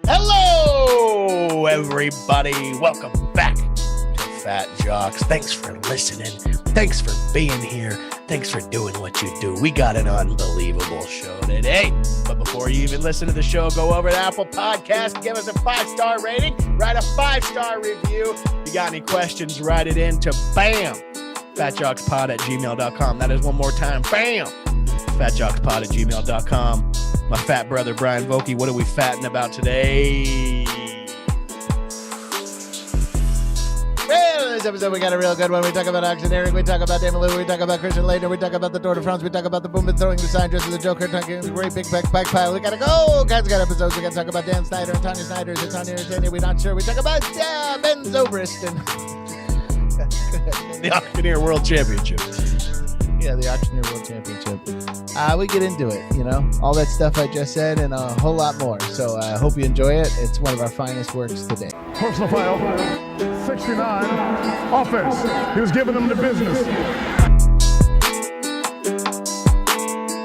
Hello, everybody. Welcome back to Fat Jocks. Thanks for listening. Thanks for being here. Thanks for doing what you do. We got an unbelievable show today. But before you even listen to the show, go over to Apple Podcast, give us a 5-star rating, write a 5-star review. If you got any questions, write it in to BAM, fatjockspod@gmail.com. That is one more time, BAM, fatjockspod@gmail.com. My fat brother, Brian Vokey, what are we fatting about today? Well, in this episode, we got a real good one. We talk about auctioneering. We talk about Damon Lillard. We talk about Christian Laettner. We talk about the Tour de France. We talk about the Boomba throwing the sign dressed as a Joker, talking a great big bike pile. We got to go. Guys, got episodes. We got to talk about Dan Snyder and Tanya Snyder. Is it Tanya or Tanya? We're not sure. We talk about Ben Zobrist and the Auctioneer World Championship. Yeah, the Auctioneer World Championship. We get into it, you know, all that stuff I just said and a whole lot more. So I hope you enjoy it. It's one of our finest works today. Personal foul, 69, offense. He was giving them the business.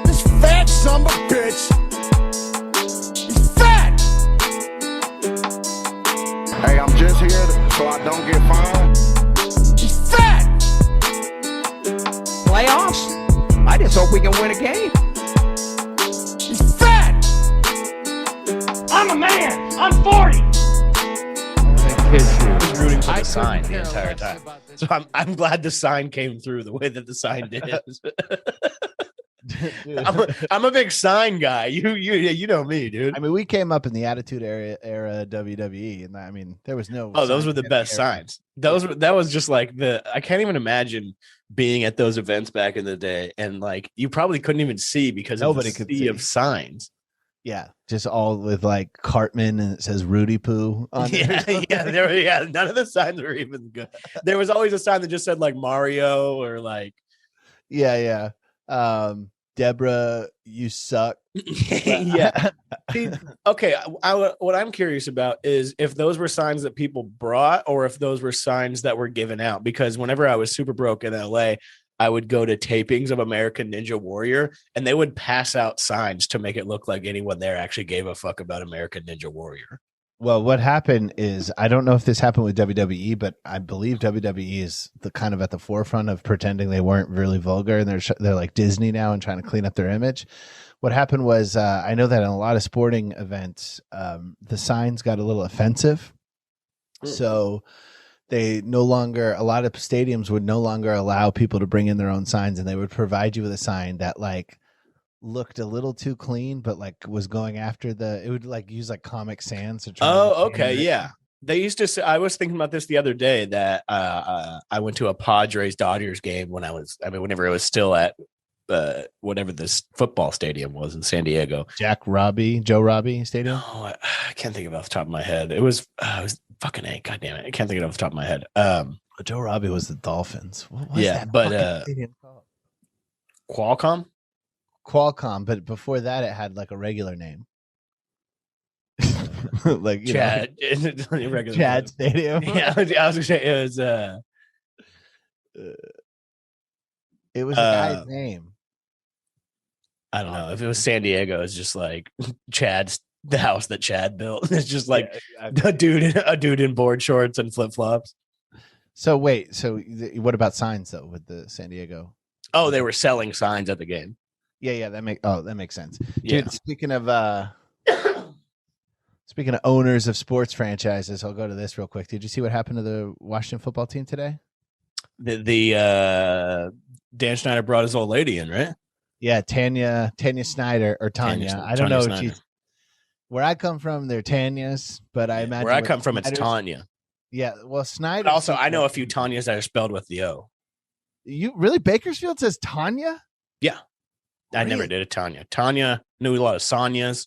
This fat son of a bitch. He's fat. Hey, I'm just here so I don't get fined. He's fat. Playoffs? I just hope we can win a game. He's fat. I'm a man. I'm 40. I was rooting for the sign the entire time. So I'm glad the sign came through the way that the sign did. I'm a big sign guy. You know me, dude. I mean, we came up in the Attitude Era WWE, and I mean, there was no. Oh, those were the best signs. That was just like I can't even imagine being at those events back in the day, and like you probably couldn't even see because nobody could see of signs. Yeah, just all with like Cartman and it says Rudy Poo on it. Yeah. None of the signs were even good. There was always a sign that just said like Mario or like, yeah. Deborah, you suck. Yeah. Okay. What I'm curious about is if those were signs that people brought or if those were signs that were given out. Because whenever I was super broke in LA, I would go to tapings of American Ninja Warrior and they would pass out signs to make it look like anyone there actually gave a fuck about American Ninja Warrior. Well, what happened is, I don't know if this happened with WWE, but I believe WWE is the kind of at the forefront of pretending they weren't really vulgar, and they're like Disney now and trying to clean up their image. What happened was, I know that in a lot of sporting events, the signs got a little offensive. So a lot of stadiums would no longer allow people to bring in their own signs, and they would provide you with a sign that like looked a little too clean, but like was going after it would like use like Comic Sans. Okay. Yeah. They used to say, I was thinking about this the other day that I went to a Padres Dodgers game whenever it was still at whatever this football stadium was in San Diego. Joe Robbie Stadium. Oh, I can't think of it off the top of my head. It was fucking A. God damn it. I can't think of it off the top of my head. Joe Robbie was the Dolphins. What was yeah, that but stadium called? Qualcomm, but before that it had like a regular name. Like Chad. Chad Stadium. Yeah, I was gonna say it was a guy's name. I don't know. If it was San Diego, it's just like Chad's the house that Chad built. It's just like a dude in board shorts and flip-flops. So wait, what about signs though with the San Diego? Oh, they were selling signs at the game. Yeah, that makes sense. Yeah. Dude, speaking of owners of sports franchises, I'll go to this real quick. Did you see what happened to the Washington football team today? The Dan Snyder brought his old lady in, right? Yeah, Tanya Snyder or Tanya. I don't know if she's where I come from. They're Tanyas, but I imagine where I come from, it's Tanya. Yeah, well, Snyder. But also, I know a few Tanyas that are spelled with the O. You really? Bakersfield says Tanya? Yeah. I never did a Tanya. Tanya knew a lot of Sonias.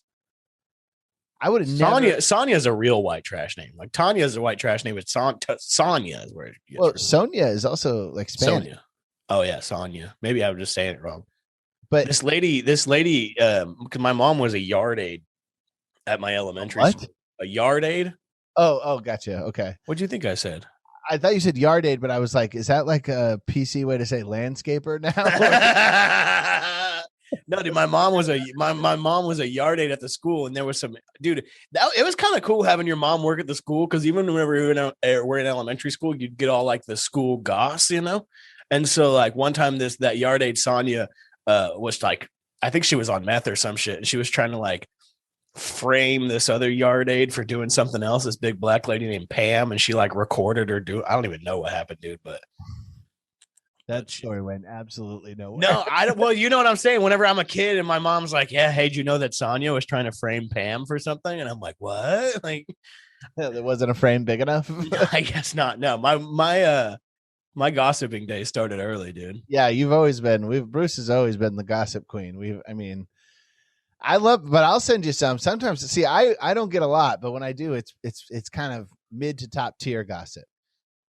I would have never. Sonia is a real white trash name. Like Tanya is a white trash name, but Sonia is where it gets. Well, Sonia is also like Spanish. Sonia. Oh yeah, Sonia. Maybe I was just saying it wrong. But this lady, because my mom was a yard aide at my elementary school. A yard aide? Oh, gotcha. Okay. What'd you think I said? I thought you said yard aide, but I was like, is that like a PC way to say landscaper now? No, dude, my mom was a yard aide at the school, and there was some dude. It was kind of cool having your mom work at the school because even whenever we were in elementary school, you'd get all like the school goss, you know. And so like one time that yard aide Sonia was like, I think she was on meth or some shit, and she was trying to like frame this other yard aide for doing something else. This big black lady named Pam, and she like recorded her do. I don't even know what happened, dude, but. That story went absolutely nowhere. No, I don't. Well, you know what I'm saying. Whenever I'm a kid and my mom's like, "Yeah, hey, did you know that Sonia was trying to frame Pam for something?" And I'm like, "What?" Like, there wasn't a frame big enough. I guess not. No, my gossiping day started early, dude. Yeah, you've always been. Bruce has always been the gossip queen. I love, but I'll send you some. Sometimes, see, I don't get a lot, but when I do, it's kind of mid to top tier gossip.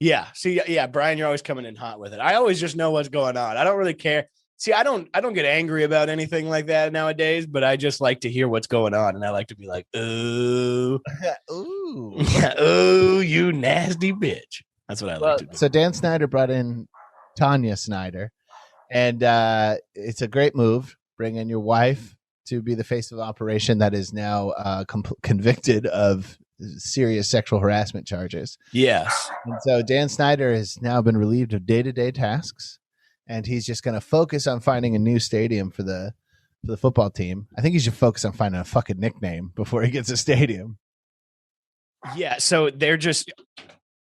Yeah. See, yeah, Brian, you're always coming in hot with it. I always just know what's going on. I don't really care. See, I don't get angry about anything like that nowadays, but I just like to hear what's going on, and I like to be like, "Ooh, ooh, ooh, you nasty bitch." That's what I like to do. So Dan Snyder brought in Tanya Snyder, and it's a great move. Bring in your wife to be the face of the operation that is now convicted of serious sexual harassment charges. Yes. And so Dan Snyder has now been relieved of day-to-day tasks, and he's just going to focus on finding a new stadium for the football team. I think he should focus on finding a fucking nickname before he gets a stadium. Yeah. So they're just,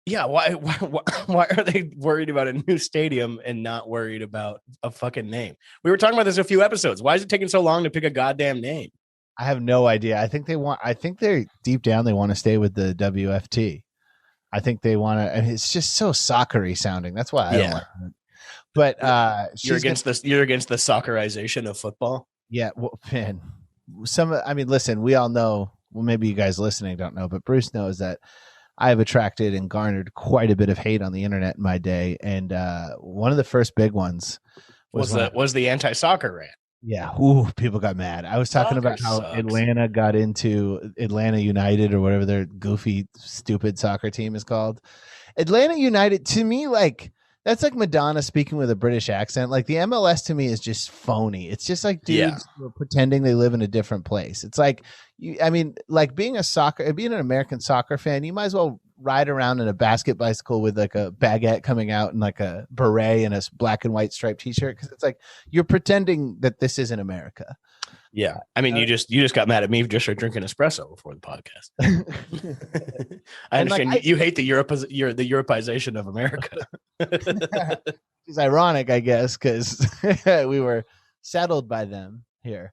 yeah. Why are they worried about a new stadium and not worried about a fucking name? We were talking about this a few episodes. Why is it taking so long to pick a goddamn name? I have no idea. I think they're deep down, they want to stay with the WFT. I think they want to, and it's just so soccery sounding. That's why I don't like it. But you're against the soccerization of football. Yeah. Well, man, listen, we all know, well, maybe you guys listening don't know, but Bruce knows that I have attracted and garnered quite a bit of hate on the internet in my day. And one of the first big ones was the anti-soccer rant. Yeah. Ooh, people got mad. I was talking about how Atlanta got into Atlanta United or whatever their goofy, stupid soccer team is called. Atlanta United, to me, like, that's like Madonna speaking with a British accent. Like, the MLS to me is just phony. It's just like dudes who are pretending they live in a different place. It's like, being an American soccer fan, you might as well ride around in a basket bicycle with like a baguette coming out and like a beret and a black and white striped t-shirt. Cause it's like, you're pretending that this isn't America. Yeah. I mean, you just got mad at me just for drinking espresso before the podcast. I understand you hate the Europeization of America. It's ironic, I guess, because we were settled by them here.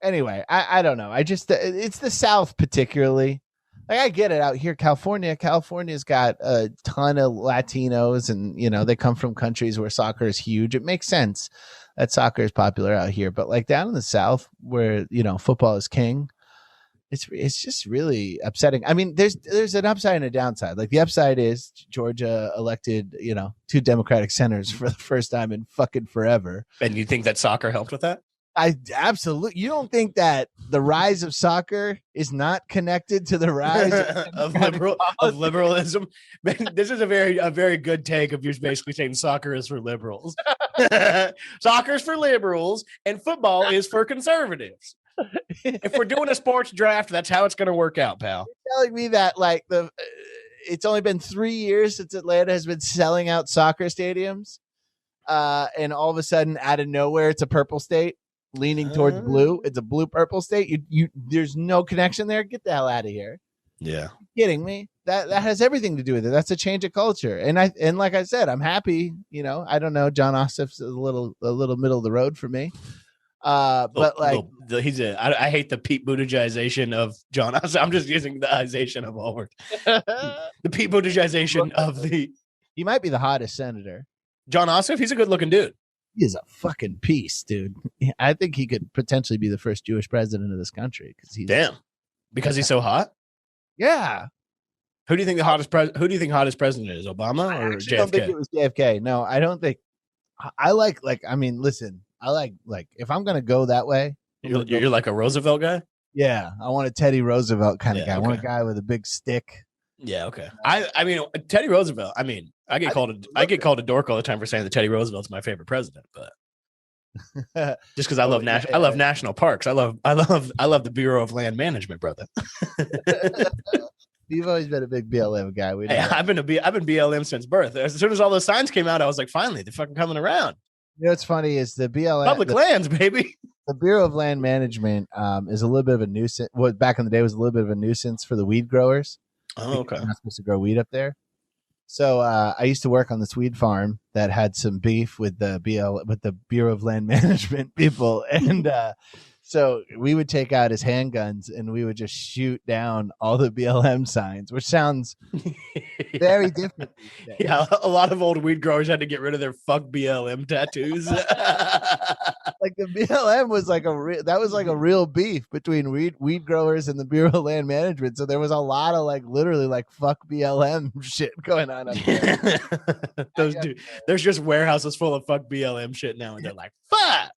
Anyway, I don't know. It's the South particularly. Like, I get it out here. California's got a ton of Latinos, and, they come from countries where soccer is huge. It makes sense that soccer is popular out here. But like down in the South where, football is king, it's just really upsetting. I mean, there's an upside and a downside. Like, the upside is Georgia elected, 2 Democratic senators for the first time in fucking forever. And you think that soccer helped with that? I absolutely. You don't think that the rise of soccer is not connected to the rise of liberalism? Man, this is a very good take of you basically saying soccer is for liberals. Soccer is for liberals and football is for conservatives. If we're doing a sports draft, that's how it's going to work out, pal. You're telling me that like it's only been 3 years since Atlanta has been selling out soccer stadiums, and all of a sudden, out of nowhere, it's a purple state. Leaning towards blue. It's a blue purple state. You there's no connection there. Get the hell out of here. Yeah. You're kidding me? That has everything to do with it. That's a change of culture. And like I said, I'm happy, I don't know. John Ossoff's a little middle of the road for me. But I hate the Pete Buttigiegization of John Ossoff. I'm just using the ization of all words. The Pete Buttigiegization of he might be the hottest senator. John Ossoff, he's a good looking dude. He is a fucking piece, dude. I think he could potentially be the first Jewish president of this country because he's so hot. Yeah. Who do you think hottest president is? Obama or JFK? I don't think it was JFK. No, I don't think. I like. Listen. I like if I'm gonna go that way. You're like a Roosevelt guy. Yeah, I want a Teddy Roosevelt kind of guy. Okay. I want a guy with a big stick. Yeah. Okay. I mean Teddy Roosevelt. I mean, I get called a dork all the time for saying that Teddy Roosevelt's my favorite president, but Just because I love I love national parks. I love the Bureau of Land Management, brother. You've always been a big BLM guy. Hey, I've been BLM since birth. As soon as all those signs came out, I was like, finally, they're fucking coming around. You know what's funny is the BLM public lands, baby. The Bureau of Land Management is a little bit of a nuisance. What back in the day was a little bit of a nuisance for the weed growers. Oh, okay. You're not supposed to grow weed up there. So I used to work on this weed farm that had some beef with the Bureau of Land Management people, and so we would take out his handguns and we would just shoot down all the BLM signs, which sounds very different. Yeah, a lot of old weed growers had to get rid of their "fuck BLM" tattoos. Like the BLM was like a real beef between weed growers and the Bureau of Land Management. So there was a lot of like literally like "fuck BLM" shit going on up there. There's just warehouses full of "fuck BLM" shit now, and they're like, "Fuck."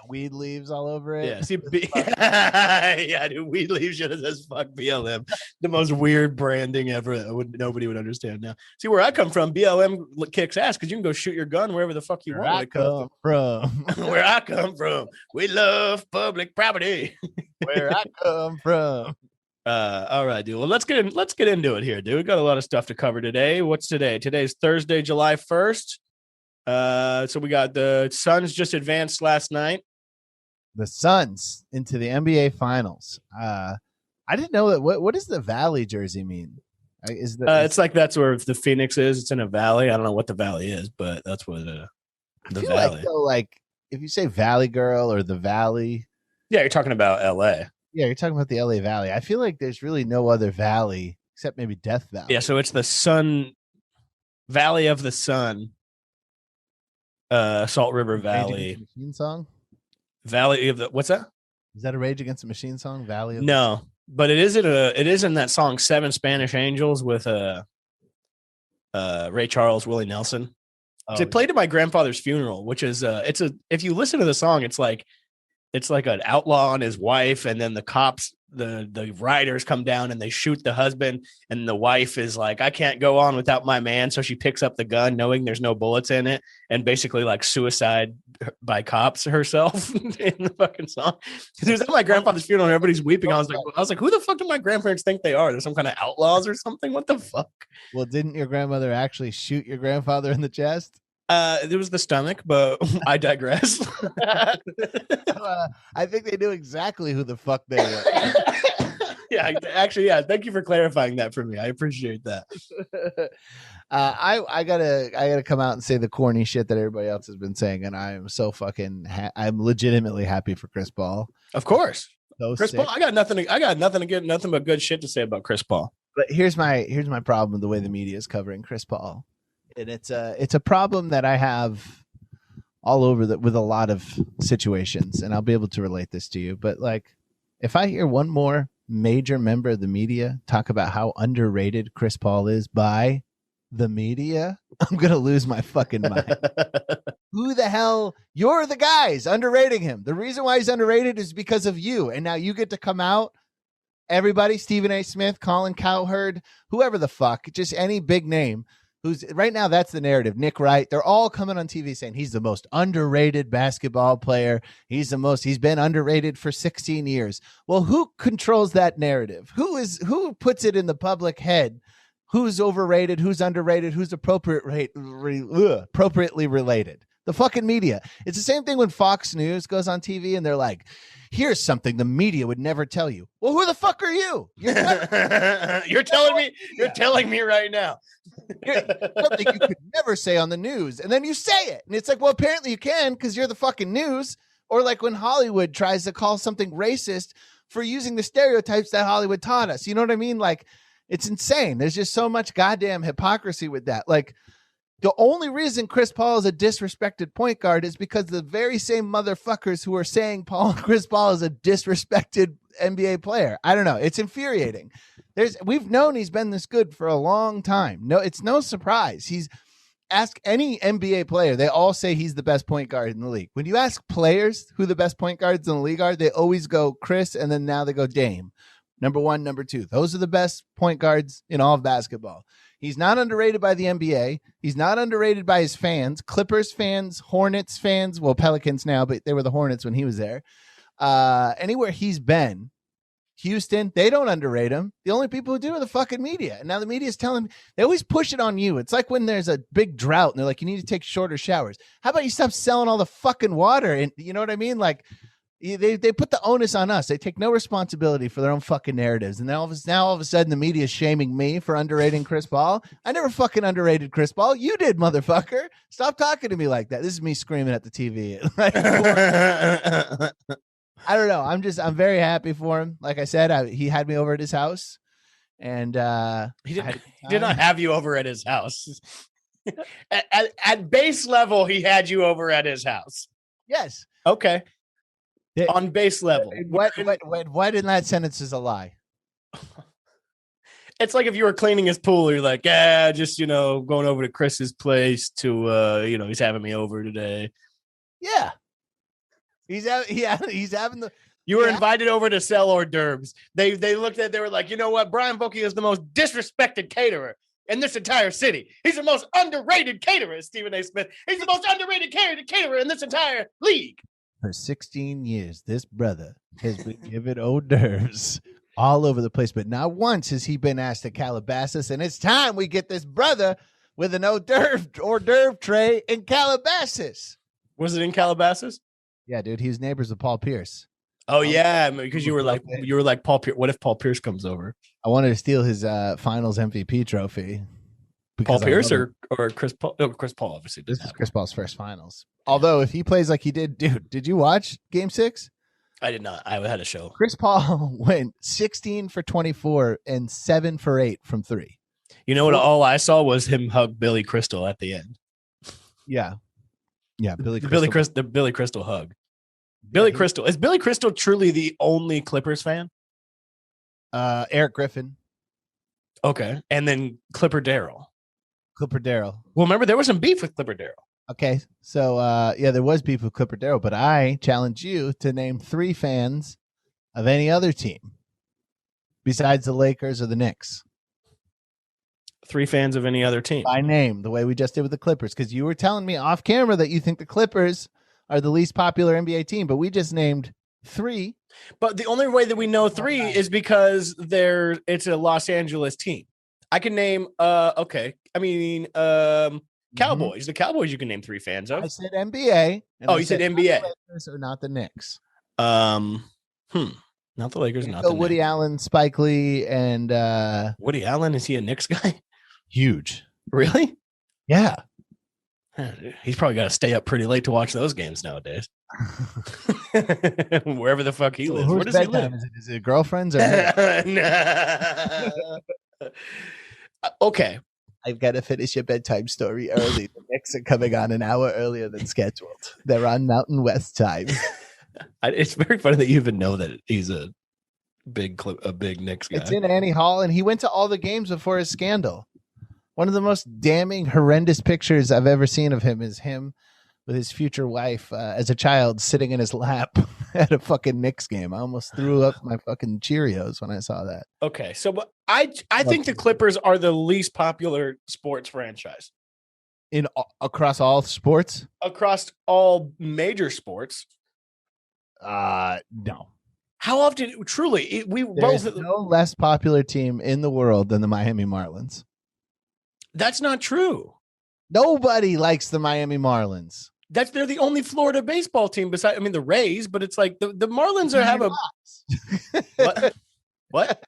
Weed leaves all over it. Yeah, dude, weed leaves shit that says "fuck BLM." The most weird branding ever. Nobody would understand now. See, where I come from, BLM kicks ass because you can go shoot your gun wherever the fuck you want. Where I come from, we love public property. Where I come from. All right, dude. Well, let's get into it here, dude. We got a lot of stuff to cover today. What's today? Today's Thursday, July 1st. So we got the Suns just advanced last night. The Suns into the NBA Finals. I didn't know that. What does the Valley jersey mean? It's like that's where the Phoenix is. It's in a valley. I don't know what the valley is, but that's what the valley. Like if you say Valley Girl or the Valley. Yeah, you're talking about LA. Yeah, you're talking about the LA Valley. I feel like there's really no other valley except maybe Death Valley. Yeah, so it's the Sun Valley of the Sun. Salt River Valley Machine song. Valley of the what's that? Is that a Rage Against the Machine song? Valley of No, but it is in that song Seven Spanish Angels with Ray Charles, Willie Nelson. They played at my grandfather's funeral, which is if you listen to the song, it's like an outlaw and his wife, and then the cops, the riders come down and they shoot the husband, and the wife is like, I can't go on without my man, so she picks up the gun knowing there's no bullets in it, and basically like suicide by cops herself in the fucking song. It was at my grandfather's funeral and everybody's weeping. I was like, who the fuck do my grandparents think they are? They're some kind of outlaws or something? What the fuck? Well, didn't your grandmother actually shoot your grandfather in the chest? It was the stomach, but I digress. I think they knew exactly who the fuck they were. Yeah, actually, yeah. Thank you for clarifying that for me. I appreciate that. I gotta come out and say the corny shit that everybody else has been saying, and I am so fucking. I'm legitimately happy for Chris Paul. Of course, so Chris Paul. I got nothing but good shit to say about Chris Paul. But here's my problem with the way the media is covering Chris Paul. And it's a problem that I have all over with a lot of situations, and I'll be able to relate this to you. But like, if I hear one more major member of the media talk about how underrated Chris Paul is by the media, I'm gonna lose my fucking mind. Who the hell? You're the guys underrating him. The reason why he's underrated is because of you, and now you get to come out. Everybody, Stephen A. Smith, Colin Cowherd, whoever the fuck, just any big name. Who's right now? That's the narrative. Nick Wright. They're all coming on TV saying he's the most underrated basketball player. He's been underrated for 16 years. Well, who controls that narrative? Who puts it in the public head? Who's overrated? Who's underrated? Who's appropriately related? The fucking media. It's the same thing when Fox News goes on TV and they're like, here's something the media would never tell you. Well, who the fuck are you? You're telling me right now. Something you could never say on the news. And then you say it. And it's like, well, apparently you can because you're the fucking news. Or like when Hollywood tries to call something racist for using the stereotypes that Hollywood taught us. You know what I mean? Like, it's insane. There's just so much goddamn hypocrisy with that. Like, the only reason Chris Paul is a disrespected point guard is because the very same motherfuckers who are saying Chris Paul is a disrespected NBA player. I don't know. It's infuriating. We've known he's been this good for a long time. No, it's no surprise. Ask any NBA player. They all say he's the best point guard in the league. When you ask players who the best point guards in the league are, they always go Chris, and then now they go Dame. Number one, number two. Those are the best point guards in all of basketball. He's not underrated by the NBA. He's not underrated by his fans, Clippers fans, Hornets fans. Well, Pelicans now, but they were the Hornets when he was there. Anywhere he's been, Houston, they don't underrate him. The only people who do are the fucking media. And now the media is telling, they always push it on you. It's like when there's a big drought and they're like, you need to take shorter showers. How about you stop selling all the fucking water? And you know what I mean? Like they put the onus on us. They take no responsibility for their own fucking narratives. And now all of a sudden the media is shaming me for underrating Chris Paul. I never fucking underrated Chris Paul. You did, motherfucker. Stop talking to me like that. This is me screaming at the TV. I don't know. I'm very happy for him. Like I said, he had me over at his house, and he did not have you over at his house. at base level, he had you over at his house. Yes. Okay. On base level. What in that sentence is a lie? It's like if you were cleaning his pool, you're like, yeah, just going over to Chris's place to he's having me over today. Yeah. He's having the. You were invited over to sell hors d'oeuvres. They looked at. They were like, you know what? Brian Bokeh is the most disrespected caterer in this entire city. He's the most underrated caterer, Stephen A. Smith. He's the most underrated caterer in this entire league. For 16 years, this brother has been given hors d'oeuvres all over the place, but not once has he been asked to Calabasas. And it's time we get this brother with an hors d'oeuvre tray in Calabasas. Was it in Calabasas? Yeah, dude, he was neighbors with Paul Pierce. Oh yeah, because you were like Paul Pierce. What if Paul Pierce comes over? I wanted to steal his Finals MVP trophy. Paul Pierce or Chris Paul? No, Chris Paul obviously. This is Chris Paul's first Finals. Although if he plays like he did, dude, did you watch Game 6? I did not. I had a show. Chris Paul went 16 for 24 and 7 for 8 from 3. You know what? All I saw was him hug Billy Crystal at the end. Yeah. The Billy Crystal hug. Billy Crystal. Is Billy Crystal truly the only Clippers fan? Eric Griffin. Okay. And then Clipper Darrell. Well, remember, there was some beef with Clipper Darrell. Okay. So, there was beef with Clipper Darrell, but I challenge you to name 3 fans of any other team besides the Lakers or the Knicks. 3 fans of any other team. By name, the way we just did with the Clippers, because you were telling me off camera that you think the Clippers are the least popular NBA team, but we just named 3. But the only way that we know 3 is because it's a Los Angeles team. I can name Cowboys. Mm-hmm. The Cowboys you can name 3 fans of. I said NBA. You said NBA. Or not the Knicks. Not the Lakers, not the Woody Knicks. Allen, Spike Lee, and Woody Allen, is he a Knicks guy? Huge. Really? Yeah. He's probably got to stay up pretty late to watch those games nowadays. Wherever the fuck he lives. Where does he live? Is it girlfriends or Okay. I've got to finish your bedtime story early. The Knicks are coming on an hour earlier than scheduled. They're on Mountain West time. It's very funny that you even know that he's a big Knicks guy. It's in Annie Hall, and he went to all the games before his scandal. One of the most damning, horrendous pictures I've ever seen of him is him with his future wife as a child sitting in his lap at a fucking Knicks game. I almost threw up my fucking Cheerios when I saw that. Okay, so but I think the Clippers are the least popular sports franchise. Across all sports? Across all major sports? No. How often, truly, There's no less popular team in the world than the Miami Marlins. That's not true. Nobody likes the Miami Marlins. They're the only Florida baseball team besides, the Rays, but it's like the Marlins have a what?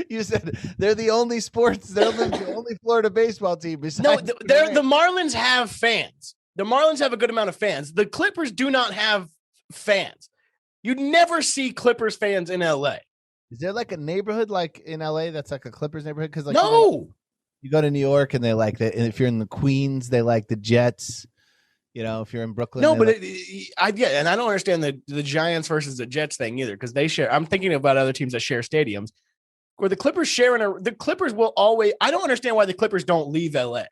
You said they're the only sports. They're the only Florida baseball team besides. No, the Marlins have fans. The Marlins have a good amount of fans. The Clippers do not have fans. You'd never see Clippers fans in LA. Is there like a neighborhood like in LA that's like a Clippers neighborhood? Because no. You go to New York and they like that. And if you're in the Queens, they like the Jets. If you're in Brooklyn. No, but and I don't understand the Giants versus the Jets thing either, because they share. I'm thinking about other teams that share stadiums where the Clippers the Clippers will always. I don't understand why the Clippers don't leave LA.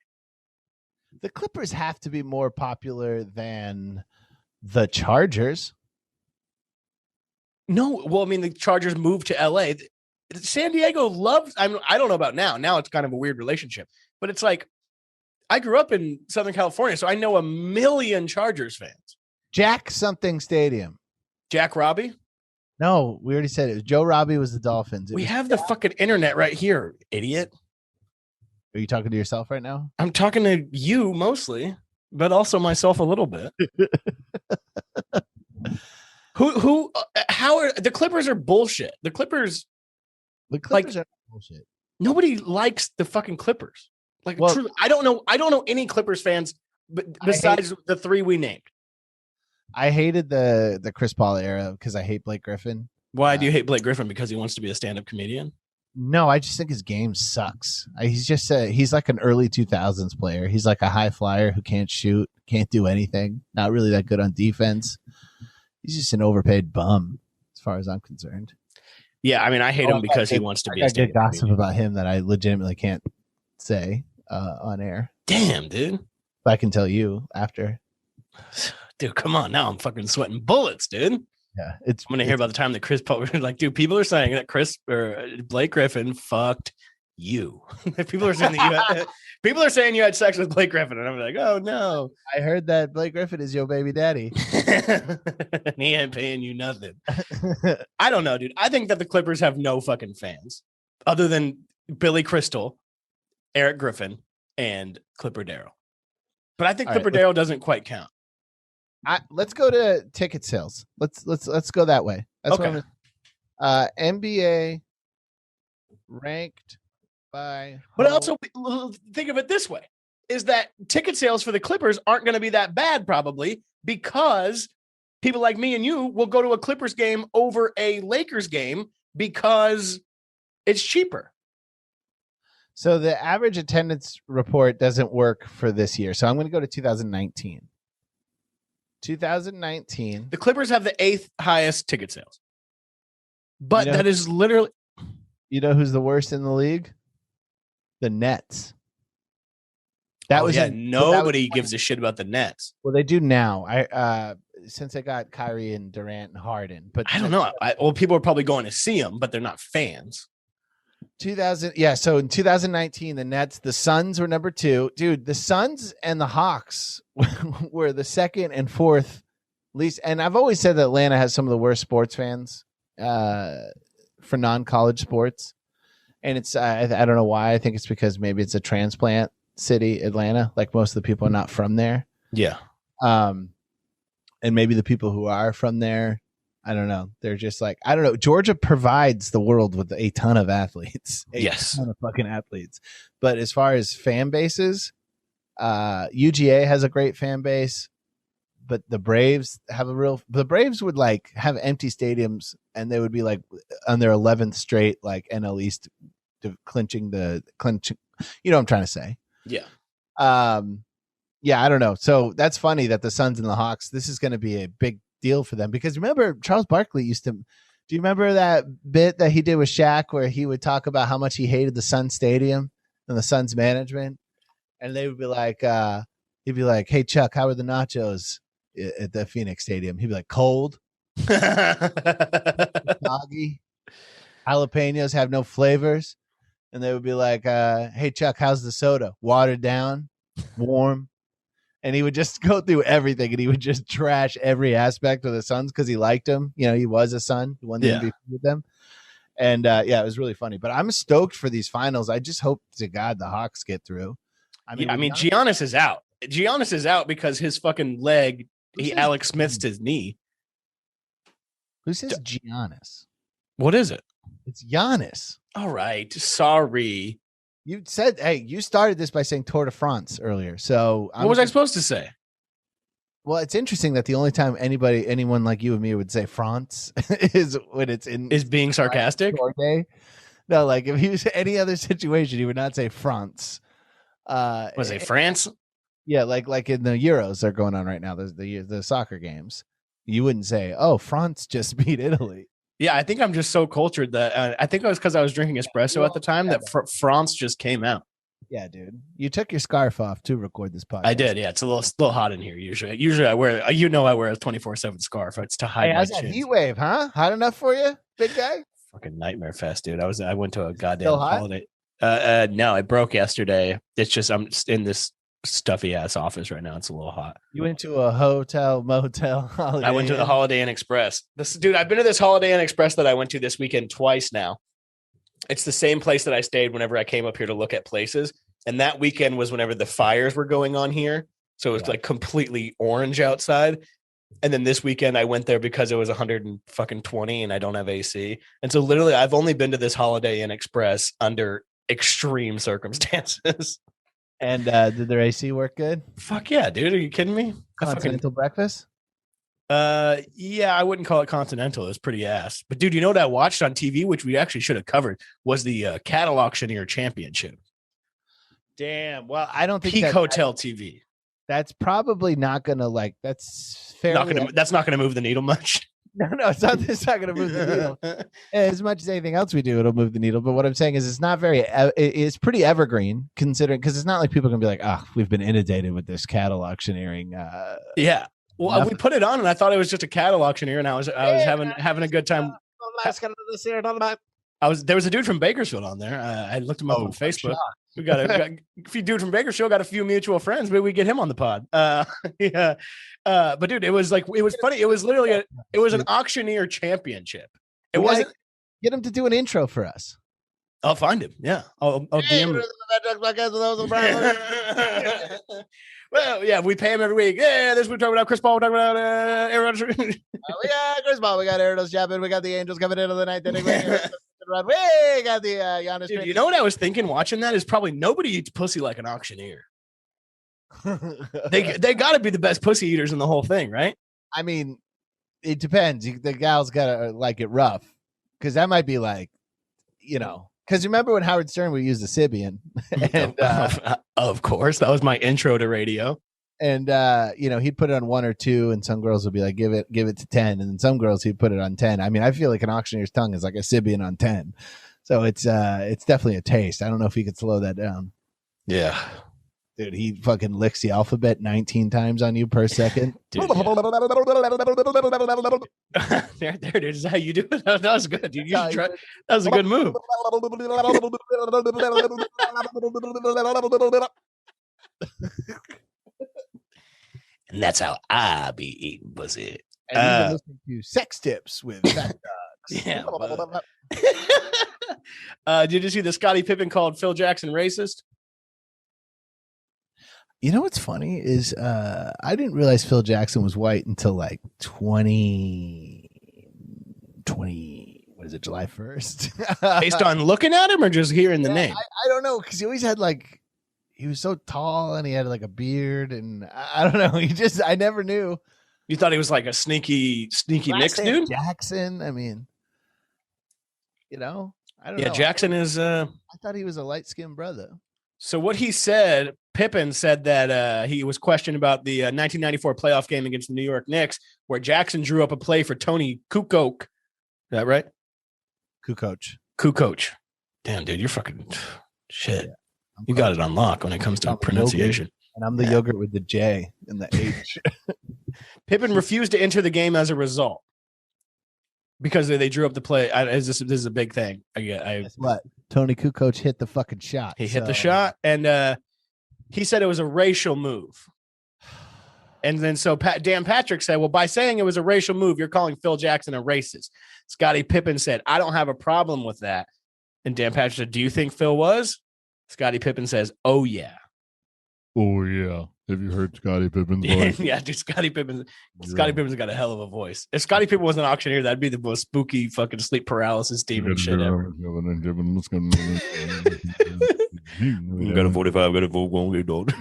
The Clippers have to be more popular than the Chargers. No, well, the Chargers moved to LA. San Diego loves. I don't know about now. Now it's kind of a weird relationship. but it's like I grew up in Southern California, so I know a million Chargers fans. Jack something stadium. Jack Robbie? No, we already said it. Joe Robbie was the Dolphins. We have the fucking internet right here, idiot. Are you talking to yourself right now? I'm talking to you mostly, but also myself a little bit. How are the Clippers are bullshit. The Clippers are bullshit. Nobody likes the fucking Clippers. Like, Well, truly, I don't know any Clippers fans besides the three we named. I hated the Chris Paul era because I hate Blake Griffin. Why do you hate Blake Griffin? Because he wants to be a stand-up comedian? No, I just think his game sucks. He's like an early 2000s player. He's like a high flyer who can't shoot, can't do anything, not really that good on defense. He's just an overpaid bum, as far as I'm concerned. Yeah, I mean, I hate him because he wants to be a stand-up good gossip comedian. about him that I legitimately can't say on air. Damn, dude. But I can tell you after. Dude, come on. Now I'm fucking sweating bullets, dude. Yeah, I'm gonna hear about the time that Chris Paul like, dude, people are saying that Blake Griffin fucked you. People are saying that people are saying you had sex with Blake Griffin, and I'm like, oh no. I heard that Blake Griffin is your baby daddy. He ain't paying you nothing. I don't know, dude. I think that the Clippers have no fucking fans other than Billy Crystal, Eric Griffin, and Clipper Darrell. But I think Clipper Darrell doesn't quite count. Let's go to ticket sales. Let's go that way. That's okay. What NBA ranked by. But also think of it this way: is that ticket sales for the Clippers aren't going to be that bad probably because people like me and you will go to a Clippers game over a Lakers game because it's cheaper. So the average attendance report doesn't work for this year. So I'm going to go to 2019. 2019. The Clippers have the 8th highest ticket sales. But that is literally... You know who's the worst in the league? The Nets. Nobody gives a shit about the Nets. Well, they do now. Since they got Kyrie and Durant and Harden. But I don't know. People are probably going to see them, but they're not fans. So in 2019, the Nets, the Suns were number 2. Dude, the Suns and the Hawks were the second and fourth least. And I've always said that Atlanta has some of the worst sports fans for non-college sports. And it's I don't know why. I think it's because maybe it's a transplant city, Atlanta. Like most of the people are not from there. Yeah. And maybe the people who are from there, I don't know. They're just like, I don't know. Georgia provides the world with a ton of athletes. A ton of fucking athletes. But as far as fan bases, UGA has a great fan base, but the Braves have the Braves would like have empty stadiums and they would be like on their 11th straight, like NL East clinching. You know what I'm trying to say? Yeah. Yeah, I don't know. So that's funny that the Suns and the Hawks, this is going to be a big deal for them because remember Charles Barkley do you remember that bit that he did with Shaq where he would talk about how much he hated the Suns stadium and the Suns management, and they would be like he'd be like, hey Chuck, how are the nachos at the Phoenix stadium? He'd be like, cold, soggy, jalapenos have no flavors. And they would be like, hey Chuck, how's the soda? Watered down, warm. And he would just go through everything, and he would just trash every aspect of the Suns because he liked them. You know, he was a Sun. He won the MVP with them. And, it was really funny. But I'm stoked for these finals. I just hope to God the Hawks get through. I mean, Giannis is out. Giannis is out because his fucking leg, Alex Smith's his knee. Who says Giannis? What is it? It's Giannis. All right. Sorry. You said, hey, you started this by saying Tour de France earlier. So what was I supposed to say? Well, it's interesting that the only time anyone like you and me would say France is when it's is being sarcastic. Day. No, like if he was any other situation, he would not say France. Was it France? Yeah, like in the Euros they're going on right now, the soccer games. You wouldn't say, "Oh, France just beat Italy." Yeah, I think I'm just so cultured that I think it was because I was drinking espresso at the time that France just came out. Yeah, dude, you took your scarf off to record this podcast. I did. Yeah, it's a little hot in here. Usually I wear. I wear a 24/7 scarf. It's to hide. Hey, how's that heat wave, huh? Hot enough for you, big guy? Fucking nightmare fest, dude. I went to a goddamn holiday. No, it broke yesterday. It's just I'm just in this stuffy ass office right now. It's a little hot. You went to a hotel, motel, Holiday I went to the Inn? Holiday Inn Express. Dude, I've been to this Holiday Inn Express that I went to this weekend twice now. It's the same place that I stayed whenever I came up here to look at places. And that weekend was whenever the fires were going on here. So it was like completely orange outside. And then this weekend I went there because it was 120 and I don't have AC. And so literally I've only been to this Holiday Inn Express under extreme circumstances. And did their AC work good? Fuck yeah, dude. Are you kidding me? Continental breakfast? Yeah, I wouldn't call it continental. It was pretty ass. But dude, you know what I watched on TV, which we actually should have covered, was the Cattle Auctioneer Championship. Damn. Well, I don't think Peak Hotel TV. That's probably not gonna that's fairly That's not gonna move the needle much. No, it's not gonna move the needle. As much as anything else we do, it'll move the needle. But what I'm saying is it's not very it's pretty evergreen considering because it's not like people are gonna be like, we've been inundated with this cattle auctioneering. Yeah. Well, we put it on and I thought it was just a cattle auctioneer and I was having a good time. There was a dude from Bakersfield on there. I looked him up on Facebook. We got a few dude from Bakersfield, got a few mutual friends. Maybe we get him on the pod. Yeah. But dude, it was funny. It was literally it was an auctioneer championship. It wasn't. Get him to do an intro for us. I'll find him. Yeah. I'll DM him. Well, yeah, we pay him every week. Yeah, this we're talking about Chris Paul. We're talking about Aaron. We got Chris Paul. We got Aaron Chapman. We got the Angels coming into the ninth inning. We got the Giannis. Dude, you know what I was thinking watching that is probably nobody eats pussy like an auctioneer. They got to be the best pussy eaters in the whole thing, right? I mean, it depends. The gal's got to like it rough because that might be like, because remember when Howard Stern would use the Sibian? And, of course, that was my intro to radio. And he'd put it on 1 or 2, and some girls would be like, give it to 10, and then some girls he'd put it on 10. I mean, I feel like an auctioneer's tongue is like a Sibian on 10, so it's definitely a taste. I don't know if he could slow that down. Yeah, dude, he fucking licks the alphabet 19 times on you per second. Dude, there it is. How you do it? That was good, dude. That was a good move. And that's how I be eating pussy. And you've been listening to Sex Tips with Fat Dogs. Yeah. Did you see the Scottie Pippen called Phil Jackson racist? You know what's funny is I didn't realize Phil Jackson was white until like 20 what is it, July 1st? Based on looking at him or just hearing the name? I don't know, because he always had he was so tall and he had like a beard and I don't know. I never knew. You thought he was like a sneaky Knicks dude? Jackson. I mean, I don't know. Yeah, Jackson is. I thought he was a light-skinned brother. So what he said, Pippen said that he was questioned about the 1994 playoff game against the New York Knicks, where Jackson drew up a play for Tony Kukoc. Is that right? Kukoc. Damn, dude, you're fucking shit. Yeah, you got it on lock when it comes to pronunciation. And I'm the yogurt with the J and the H. Pippen refused to enter the game as a result because they drew up the play. This is a big thing. Guess what? Tony Kukoc hit the fucking shot. He hit the shot, and he said it was a racial move. And then so Dan Patrick said, well, by saying it was a racial move, you're calling Phil Jackson a racist. Scottie Pippen said, I don't have a problem with that. And Dan Patrick said, do you think Phil was? Scottie Pippen says, oh, yeah. Oh, yeah. Have you heard Scottie Pippen's voice? Yeah, dude, Scottie Pippen's got a hell of a voice. If Scottie Pippen was an auctioneer, that'd be the most spooky fucking sleep paralysis demon shit ever. Got a 45, got a vote, won't get old.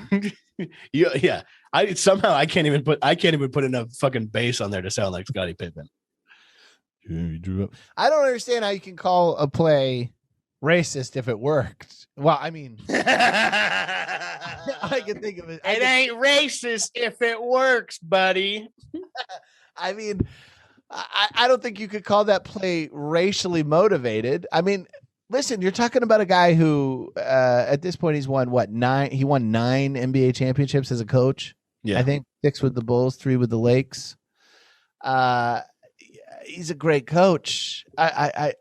Yeah. I can't even put enough fucking bass on there to sound like Scottie Pippen. Yeah, he drew up. I don't understand how you can call a play racist if it worked. Well, I mean, I can think of it. It ain't racist if it works, buddy. I mean, I don't think you could call that play racially motivated. I mean, listen, you're talking about a guy who, at this point, he's won 9? He won 9 NBA championships as a coach. Yeah, I think 6 with the Bulls, 3 with the Lakes. He's a great coach. I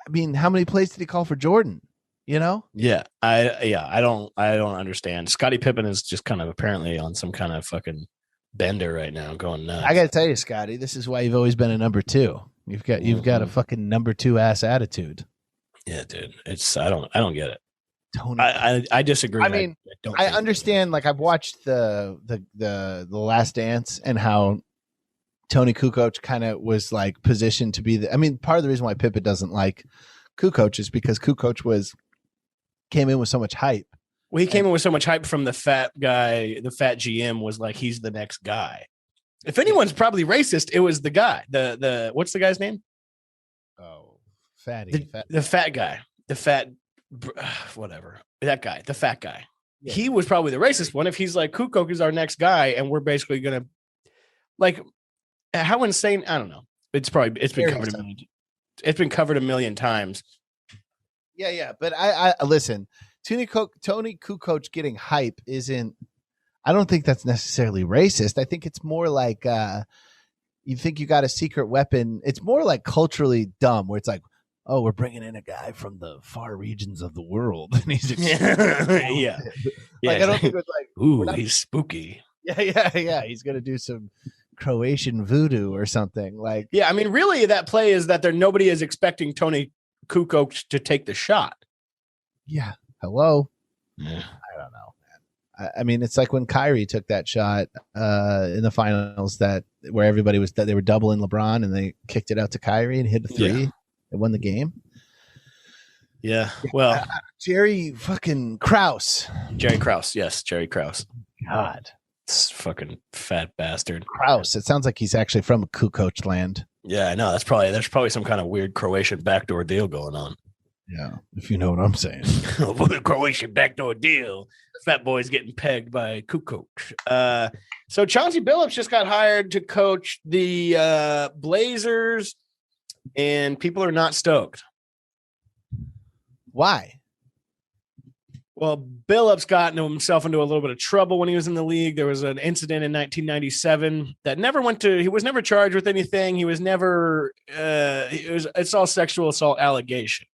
mean, how many plays did he call for Jordan? You know? Yeah, I don't understand. Scottie Pippen is just kind of apparently on some kind of fucking bender right now, going nuts. I got to tell you, Scotty, this is why you've always been a number 2. You've got a fucking number 2 ass attitude. Yeah, dude. It's I don't get it. Tony, I disagree. I mean, I understand. Like I've watched the Last Dance and how Tony Kukoc kind of was like positioned to be the. I mean, part of the reason why Pippen doesn't like Kukoc is because Kukoc came in with so much hype. Well, he came in with so much hype from the fat guy. The fat GM was like, he's the next guy. If anyone's probably racist, it was the guy. The what's the guy's name? Oh, fatty. The fat guy. The fat, whatever. That guy. The fat guy. Yeah. He was probably the racist one. If he's like, Kukoc is our next guy, and we're basically gonna, like, how insane? I don't know. It's been covered a million. It's been covered a million times. Yeah. But I listen. Tony Kukoc getting hype isn't. I don't think that's necessarily racist. I think it's more like you think you got a secret weapon. It's more like culturally dumb, where it's like, oh, we're bringing in a guy from the far regions of the world, and he's yeah. Like I don't think it's like, ooh, he's spooky. Yeah. He's gonna do some Croatian voodoo or something. Like, yeah, I mean, really, that play is that nobody is expecting Tony Kukoc to take the shot. Yeah. Hello. Yeah. I don't know, man. I mean, it's like when Kyrie took that shot in the finals where everybody was that they were doubling LeBron and they kicked it out to Kyrie and hit a 3. Yeah. It won the game. Yeah. Well, Jerry fucking Krause. Jerry Krause. Yes. Jerry Krause. God. It's fucking fat bastard. Krause. It sounds like he's actually from Kukoc land. Yeah, I know. There's probably some kind of weird Croatian backdoor deal going on. Yeah, if you know what I'm saying. Croatian backdoor deal. Fat boy's getting pegged by Kokoc. So Chauncey Billups just got hired to coach the Blazers, and people are not stoked. Why? Well, Billups got himself into a little bit of trouble when he was in the league. There was an incident in 1997 that never went to. He was never charged with anything. He was never. It's all sexual assault allegation.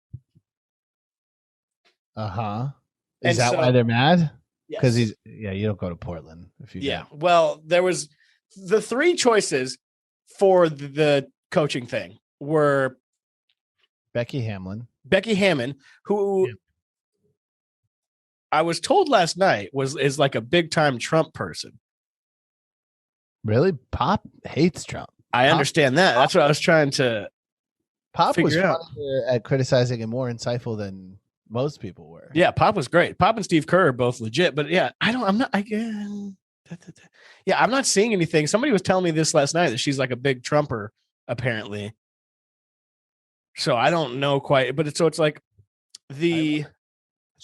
Is that why they're mad? Because yes. you don't go to Portland if you. Yeah. Well, there was the 3 choices for the coaching thing were Becky Hammond, who I was told last night is like a big time Trump person. Really? Pop hates Trump. I understand that. That's what I was trying to. Pop was funnier at criticizing and more insightful than most people were. Yeah, Pop was great. Pop and Steve Kerr are both legit, but yeah, I'm not seeing anything. Somebody was telling me this last night that she's like a big Trumper, apparently. So I don't know quite, but it's like the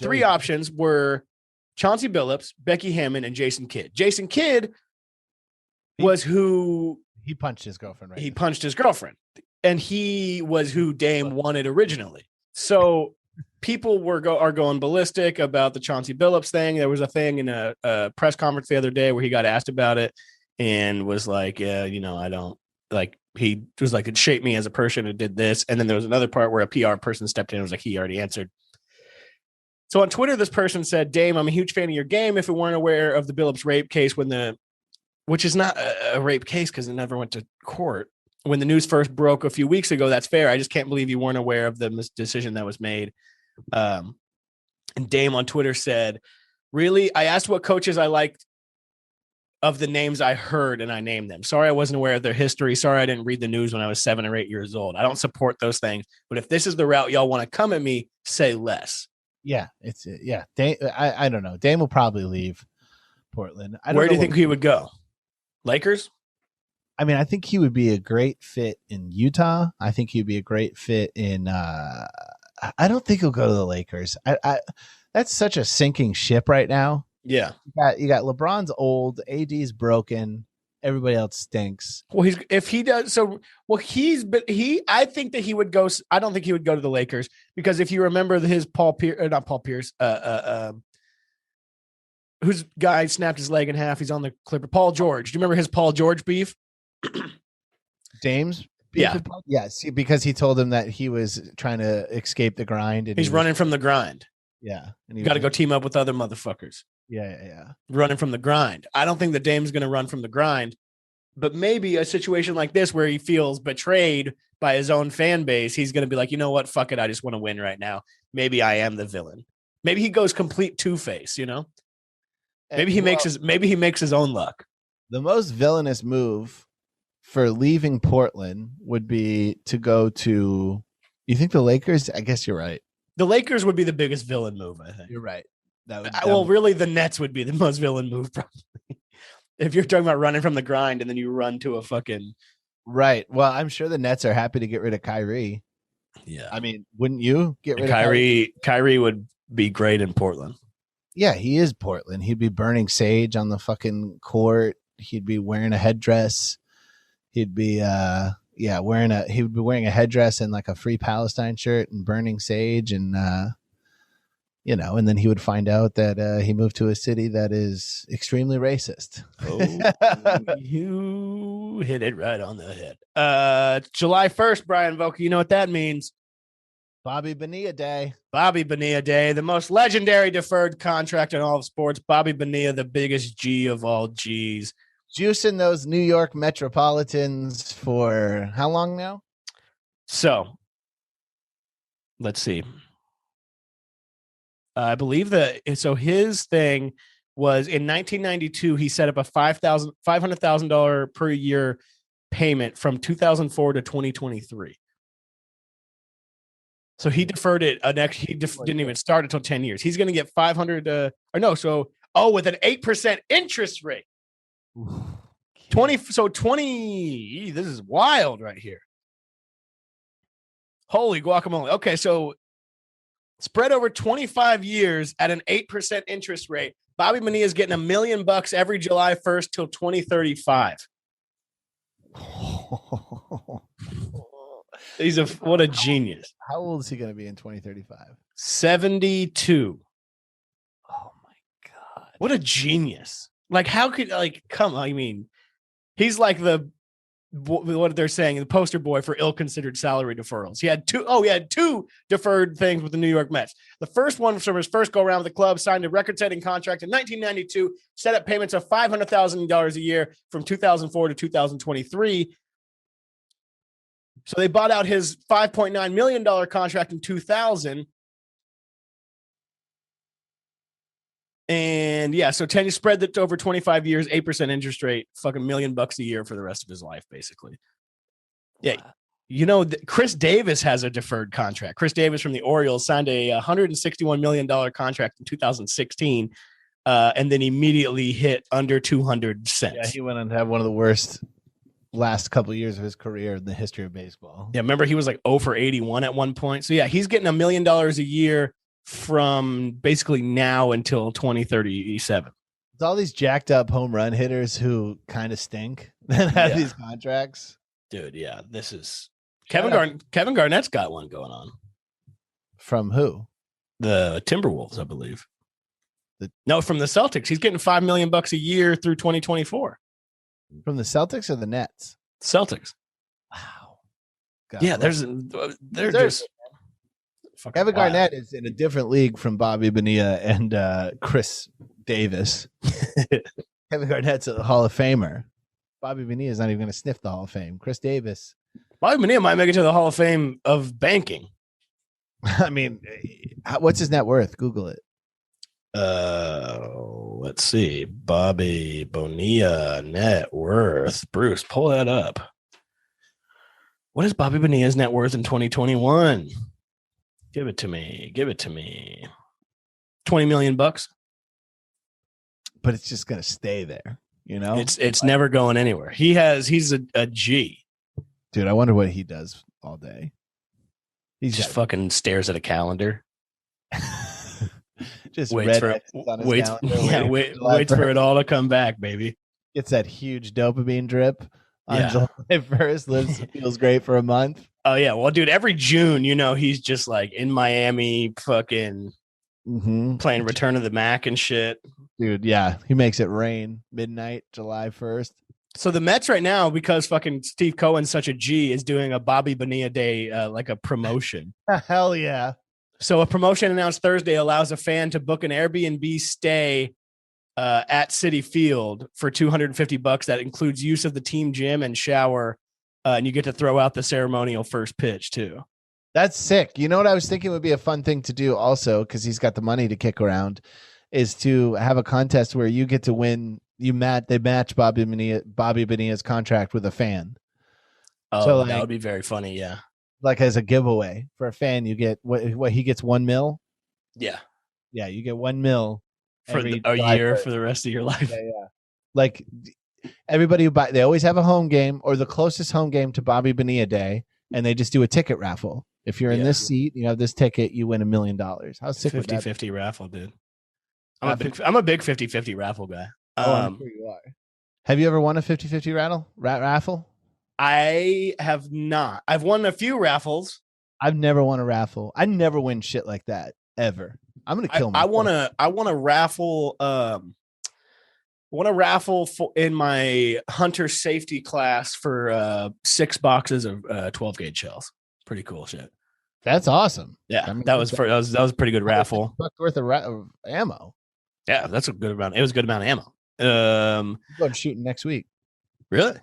3 options were Chauncey Billups, Becky Hammond, and Jason Kidd. Jason Kidd was who he punched his girlfriend. Right? He punched his girlfriend, and he was who Dame wanted originally. So people are going ballistic about the Chauncey Billups thing. There was a thing in a press conference the other day where he got asked about it and was like, yeah, I don't like, he was like, it shaped me as a person who did this. And then there was another part where a PR person stepped in and was like, he already answered. So on Twitter, this person said, Dame, I'm a huge fan of your game. If we weren't aware of the Billups rape case which is not a rape case because it never went to court. When the news first broke a few weeks ago, that's fair. I just can't believe you weren't aware of the decision that was made. And Dame on Twitter said, really? I asked what coaches I liked of the names I heard and I named them. Sorry, I wasn't aware of their history. Sorry, I didn't read the news when I was 7 or 8 years old. I don't support those things. But if this is the route y'all want to come at me, say less. Yeah, Dame, I don't know. Dame will probably leave Portland. Where do you think he would go? Lakers? I mean, I think he would be a great fit in Utah. I think he'd be a great fit in. I don't think he'll go to the Lakers. That's such a sinking ship right now. Yeah, you got LeBron's old, AD's broken, everybody else stinks. Well, I think that he would go. I don't think he would go to the Lakers because if you remember whose guy snapped his leg in half. He's on the Clipper. Paul George. Do you remember his Paul George beef? Dame's beef? Yeah. Yeah. See, because he told him that he was trying to escape the grind. And he's running from the grind. Yeah. And You got to go team up with other motherfuckers. Yeah. Running from the grind. I don't think the Dame's going to run from the grind, but maybe a situation like this where he feels betrayed by his own fan base, he's going to be like, you know what? Fuck it. I just want to win right now. Maybe I am the villain. Maybe he goes complete Two-Face, you know? Maybe he makes his own luck. The most villainous move for leaving Portland would be to go to, you think the Lakers? I guess you're right. The Lakers would be the biggest villain move, I think. You're right. Really, the Nets would be the most villain move, probably. If you're talking about running from the grind and then you run to a fucking... Right. Well, I'm sure the Nets are happy to get rid of Kyrie. Yeah. I mean, wouldn't you get rid of Kyrie? Kyrie would be great in Portland. Yeah, he is Portland. He'd be burning sage on the fucking court. He'd be wearing a headdress. He'd be wearing a headdress and like a Free Palestine shirt and burning sage, and and then he would find out that he moved to a city that is extremely racist. Oh, you hit it right on the head. July 1st, Brian Volker, you know what that means? Bobby Bonilla Day. Bobby Bonilla Day, the most legendary deferred contract in all of sports. Bobby Bonilla, the biggest G of all G's. Juicing those New York Metropolitans for how long now? So, let's see. I believe his thing was in 1992, he set up a $500,000 per year payment from 2004 to 2023. So he deferred it. Didn't even start until 10 years. He's going to get 500. With an 8% interest rate. 20. So 20. This is wild right here. Holy guacamole. Okay, so spread over 25 years at an 8% interest rate. Bobby Bonilla is getting $1 million every July 1st till 2035. What a genius. How old is he going to be in 2035? 72. Oh my God. What a genius. Like, how could, come on. I mean, he's like what they're saying, the poster boy for ill-considered salary deferrals. He had two deferred things with the New York Mets. The first one from his first go-around with the club, signed a record-setting contract in 1992, set up payments of $500,000 a year from 2004 to 2023. So they bought out his $5.9 million contract in 2000. And yeah, so 10 you spread that over 25 years, 8% interest rate, fucking $1 million a year for the rest of his life, basically. Yeah. Wow. Chris Davis has a deferred contract. Chris Davis from the Orioles signed a $161 million contract in 2016, and then immediately hit under 200 cents. Yeah, he went on to have one of the worst last couple of years of his career in the history of baseball. Yeah, remember he was like 0 for 81 at one point. So yeah, he's getting $1 million a year from basically now until 2037. It's all these jacked up home run hitters who kind of stink that have these contracts. Dude, yeah, this is Kevin Garnett's got one going on. From who? The Timberwolves, I believe. No, from the Celtics. He's getting $5 million a year through 2024. From the Celtics or the Nets? Celtics. Wow. God, yeah, they're just Kevin Garnett is in a different league from Bobby Bonilla and Chris Davis. Kevin Garnett's a Hall of Famer. Bobby Bonilla is not even going to sniff the Hall of Fame. Chris Davis. Bobby Bonilla might make it to the Hall of Fame of banking. I mean, what's his net worth? Google it. Let's see. Bobby Bonilla net worth. Bruce, pull that up. What is Bobby Bonilla's net worth in 2021? Give it to me. 20 million bucks. But it's just going to stay there, you know? It's never going anywhere. He's a G. Dude, I wonder what he does all day. He just fucking stares at a calendar. Just waits for it all to come back, baby. Gets that huge dopamine drip on July 1st. Feels great for a month. Oh yeah, well, dude, every June, he's just like in Miami, fucking playing Return of the Mac and shit. Dude, yeah, he makes it rain midnight, July 1st. So the Mets right now, because fucking Steve Cohen's such a G, is doing a Bobby Bonilla Day, like a promotion. Hell yeah. So a promotion announced Thursday allows a fan to book an Airbnb stay at Citi Field for $250. That includes use of the team gym and shower, and you get to throw out the ceremonial first pitch too. That's sick. You know what I was thinking would be a fun thing to do also, because he's got the money to kick around, is to have a contest where you get to win. They match Bobby Bonilla's contract with a fan. Oh, so that would be very funny. Yeah. Like as a giveaway for a fan, you get what he gets $1 million. Yeah. Yeah. You get $1 million for a year for the rest of your life. Yeah. Like everybody who they always have a home game or the closest home game to Bobby Bonilla Day. And they just do a ticket raffle. If you're in this seat, you have this ticket, you win $1 million. How sick would that be? 50-50 raffle, dude. I'm a big 50-50 raffle guy. I'm sure you are. Have you ever won a 50-50 raffle? I have not. I've won a few raffles. I've never won a raffle. I never win shit like that ever. I'm gonna kill myself. I want to raffle. In my hunter safety class for 6 boxes of 12 gauge shells. Pretty cool shit. That's awesome. Yeah, I mean, that was a pretty good raffle. Worth of ammo. Yeah, that's a good amount. It was a good amount of ammo. I'm going shooting next week. Really?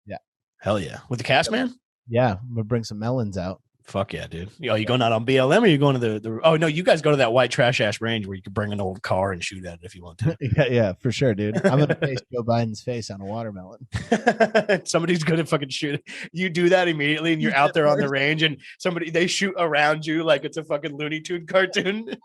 Yeah. Hell yeah. With the cast man? Yeah, I'm gonna bring some melons out. Fuck yeah, dude. You going out on BLM or you going to the oh no, you guys go to that white trash ass range where you can bring an old car and shoot at it if you want to. yeah, for sure, dude. I'm gonna face Joe Biden's face on a watermelon. Somebody's gonna fucking shoot it. You do that immediately and you're out there on the range and they shoot around you like it's a fucking Looney Tune cartoon.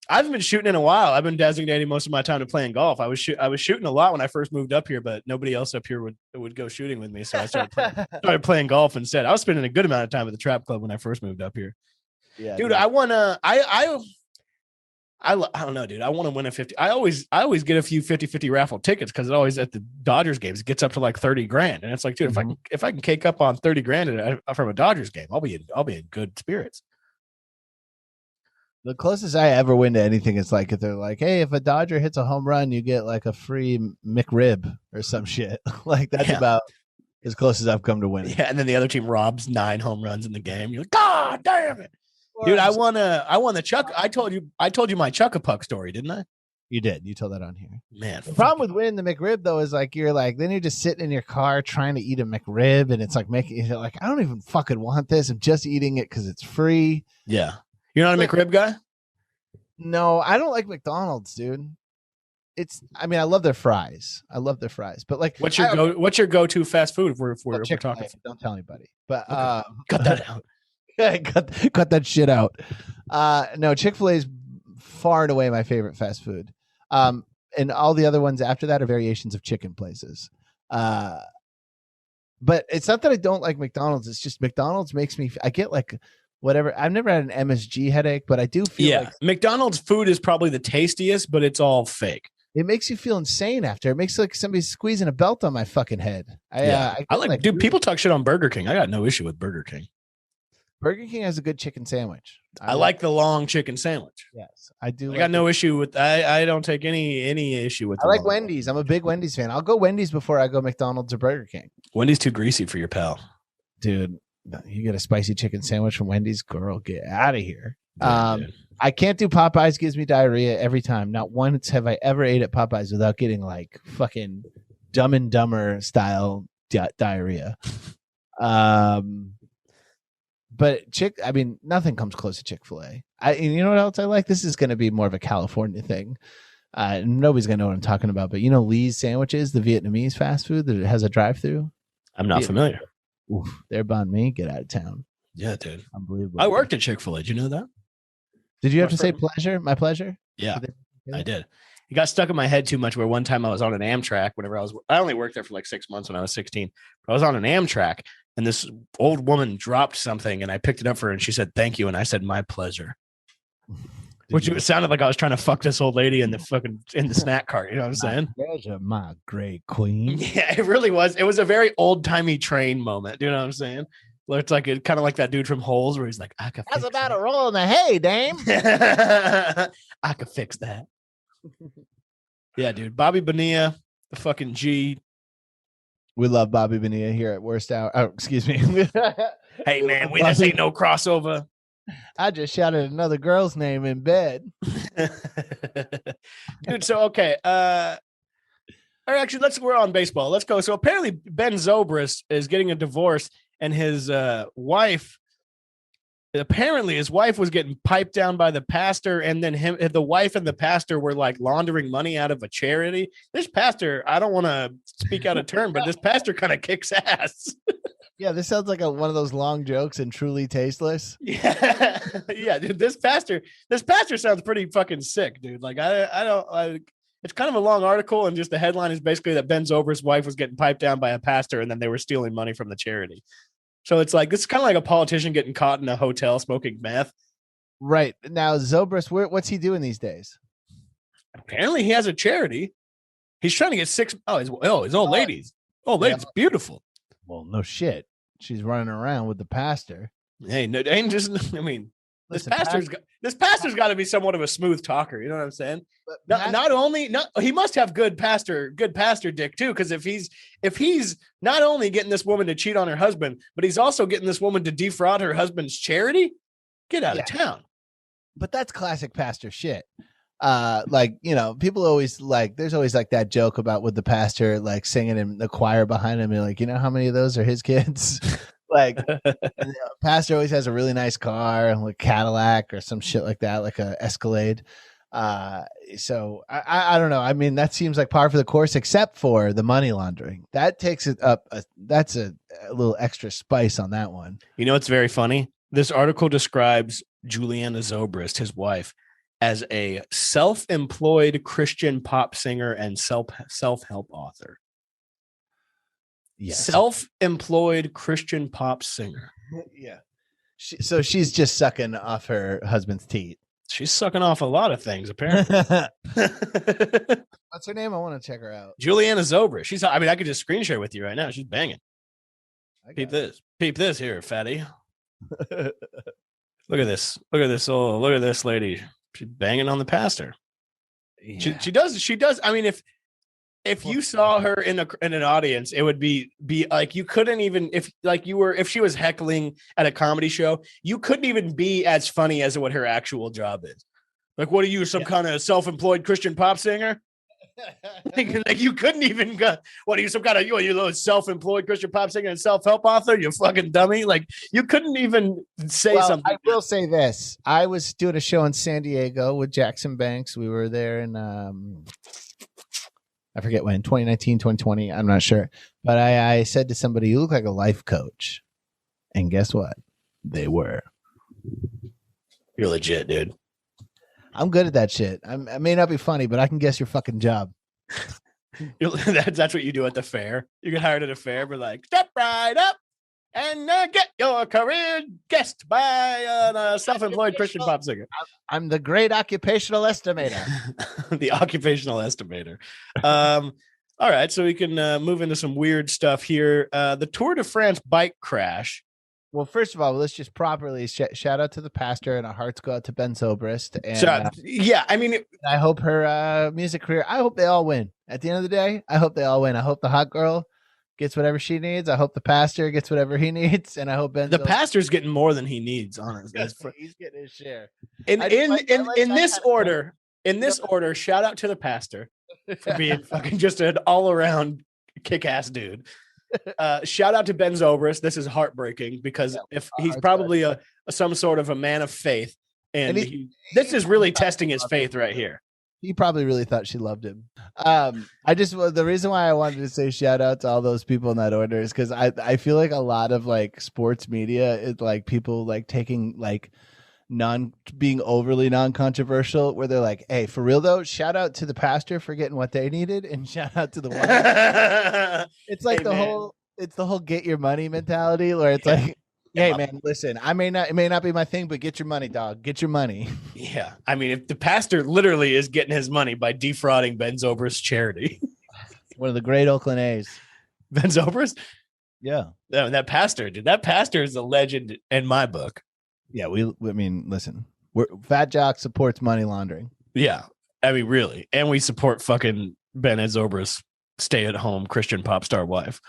I haven't been shooting in a while. I've been designating most of my time to playing golf. I was shooting a lot when I first moved up here, but nobody else up here would go shooting with me. So I started playing golf instead. I was spending a good amount of time at the trap club when I first moved up here. Yeah, dude. I don't know, dude. I want to win a 50. I always get a few 50-50 raffle tickets because it always at the Dodgers games it gets up to like $30,000, and it's like, dude, if I can cake up on $30,000 from a Dodgers game, I'll be in good spirits. The closest I ever win to anything is like if they're like, hey, if a Dodger hits a home run, you get like a free McRib or some shit. Like that's about as close as I've come to winning. Yeah, and then the other team robs 9 home runs in the game. You're like, God damn it. Dude, I won the Chuck. I told you my Chuck-a-Puck story, didn't I? You did. You told that on here. Man. The problem with winning the McRib though is like then you're just sitting in your car trying to eat a McRib and it's like you're like, I don't even fucking want this. I'm just eating it because it's free. Yeah. You're not a McRib guy? No, I don't like McDonald's, dude. I love their fries. But like what's your go-to fast food if we're talking? Don't tell anybody. But cut that out. cut that shit out. No, Chick-fil-A is far and away my favorite fast food. And all the other ones after that are variations of chicken places. But it's not that I don't like McDonald's. It's just McDonald's makes me. I get like whatever. I've never had an MSG headache, but I do feel like McDonald's food is probably the tastiest, but it's all fake. It makes you feel insane after. It makes like somebody's squeezing a belt on my fucking head. I like dude. People talk shit on Burger King. I got no issue with Burger King. Burger King has a good chicken sandwich. I like the long chicken sandwich. Yes, I do. I got no issue with. I don't take any issue with. I like Wendy's. I'm a big Wendy's fan. I'll go Wendy's before I go McDonald's or Burger King. Wendy's too greasy for your pal, dude. You get a spicy chicken sandwich from Wendy's, girl, get out of here. I can't do Popeyes. Gives me diarrhea every time. Not once have I ever ate at Popeyes without getting like fucking Dumb and Dumber style diarrhea. But nothing comes close to Chick-fil-A. You know what else I like? This is going to be more of a California thing. Nobody's going to know what I'm talking about. But you know Lee's Sandwiches, the Vietnamese fast food that has a drive-through? I'm not familiar. Oof, they're buying me. Get out of town. Yeah, dude. Unbelievable. I worked at Chick-fil-A. Did you know that? Did you have to say pleasure? My pleasure? Yeah, I did. It got stuck in my head too much where one time I was on an Amtrak whenever I only worked there for like 6 months when I was 16. But I was on an Amtrak and this old woman dropped something and I picked it up for her and she said, thank you. And I said, my pleasure. Which it sounded like I was trying to fuck this old lady in the snack cart. You know what I'm saying? Pleasure, my great queen. Yeah, it really was. It was a very old timey train moment. Do you know what I'm saying? Where it's like kind of like that dude from Holes where he's like, I could. How's about a roll in the hay, dame? I could fix that. Yeah, dude. Bobby Bonilla, the fucking G. We love Bobby Bonilla here at Worst Hour. Oh, excuse me. Hey, man, this ain't no crossover. I just shouted another girl's name in bed. Dude, so okay. Or actually, we're on baseball. Let's go. So apparently Ben Zobrist is getting a divorce, and his wife was getting piped down by the pastor, and then the wife and the pastor were like laundering money out of a charity. This pastor, I don't want to speak out of turn, but this pastor kind of kicks ass. Yeah, this sounds like one of those long jokes and truly tasteless. Yeah, yeah, dude. This pastor sounds pretty fucking sick, dude. Like it's kind of a long article, and just the headline is basically that Ben Zobrist's wife was getting piped down by a pastor, and then they were stealing money from the charity. So it's like, this is kind of like a politician getting caught in a hotel smoking meth. Right. Now, Zobrist, what's he doing these days? Apparently he has a charity. He's trying to get his old ladies. Old lady's beautiful. Well, no shit. She's running around with the pastor. Hey, no, ain't just, I mean, listen, this pastor's got to be somewhat of a smooth talker. You know what I'm saying? He must have good pastor dick too. Because if he's not only getting this woman to cheat on her husband, but he's also getting this woman to defraud her husband's charity, get out of town. But that's classic pastor shit. Like, you know, people always like, there's always like that joke about with the pastor like singing in the choir behind him, and like, you know how many of those are his kids? Like, pastor always has a really nice car, like Cadillac or some shit like that, like a Escalade. So I don't know. I mean, that seems like par for the course, except for the money laundering. That takes it up. That's a little extra spice on that one. You know, it's very funny. This article describes Juliana Zobrist, his wife, as a self-employed Christian pop singer and self-help author. Yes. Self-employed Christian pop singer. Yeah. So she's just sucking off her husband's teeth. She's sucking off a lot of things, apparently. What's her name? I want to check her out. Juliana Zobrist. I could just screen share with you right now. She's banging. Peep this here, fatty. Look at this. Look at this. Oh, look at this lady. She's banging on the pastor. Yeah. She does. I mean, if you saw her in an audience, it would be like, you couldn't even, if she was heckling at a comedy show, you couldn't even be as funny as what her actual job is. Like, what are you, some kind of self-employed Christian pop singer? like you couldn't even go, what are you, some kind of, you self-employed Christian pop singer and self-help author, you fucking dummy. Like, you couldn't even say something. I will say this. I was doing a show in San Diego with Jackson Banks. We were there in I forget when, 2019, 2020. I'm not sure. But I said to somebody, you look like a life coach. And guess what? They were. You're legit, dude. I'm good at that shit. I may not be funny, but I can guess your fucking job. That's what you do at the fair. You get hired at a fair, but like, step right up and get your career guessed by a self-employed Christian pop singer. I'm the great occupational estimator. The occupational estimator. All right, so we can move into some weird stuff here. The Tour de France bike crash. Well, first of all, let's just properly shout out to the pastor, and our hearts go out to Ben Zobrist. And I mean, I hope her music career, I hope they all win. At the end of the day, I hope they all win. I hope the hot girl gets whatever she needs. I hope the pastor gets whatever he needs, and I hope the pastor's getting more than he needs. Honestly, he's getting his share. In this order, shout out to the pastor for being fucking just an all around kick ass dude. Shout out to Ben Zobrist. This is heartbreaking because if he's probably some sort of a man of faith, and this is really testing his faith right here. He probably really thought she loved him. The reason why I wanted to say shout out to all those people in that order is because I feel like a lot of like sports media is like people like taking like being overly non-controversial, where they're like, hey, for real though, shout out to the pastor for getting what they needed, and shout out to the wife. It's like it's the whole get your money mentality, where it's like, hey man, listen, it may not be my thing, but get your money, dog. Get your money. Yeah. I mean, if the pastor literally is getting his money by defrauding Ben Zobrist's charity. One of the great Oakland A's. Ben Zobrist? Yeah. That pastor, dude. That pastor is a legend in my book. Yeah, I mean, listen, Fat Jock supports money laundering. Yeah. I mean, really. And we support fucking Ben Zobrist's stay-at-home Christian pop star wife.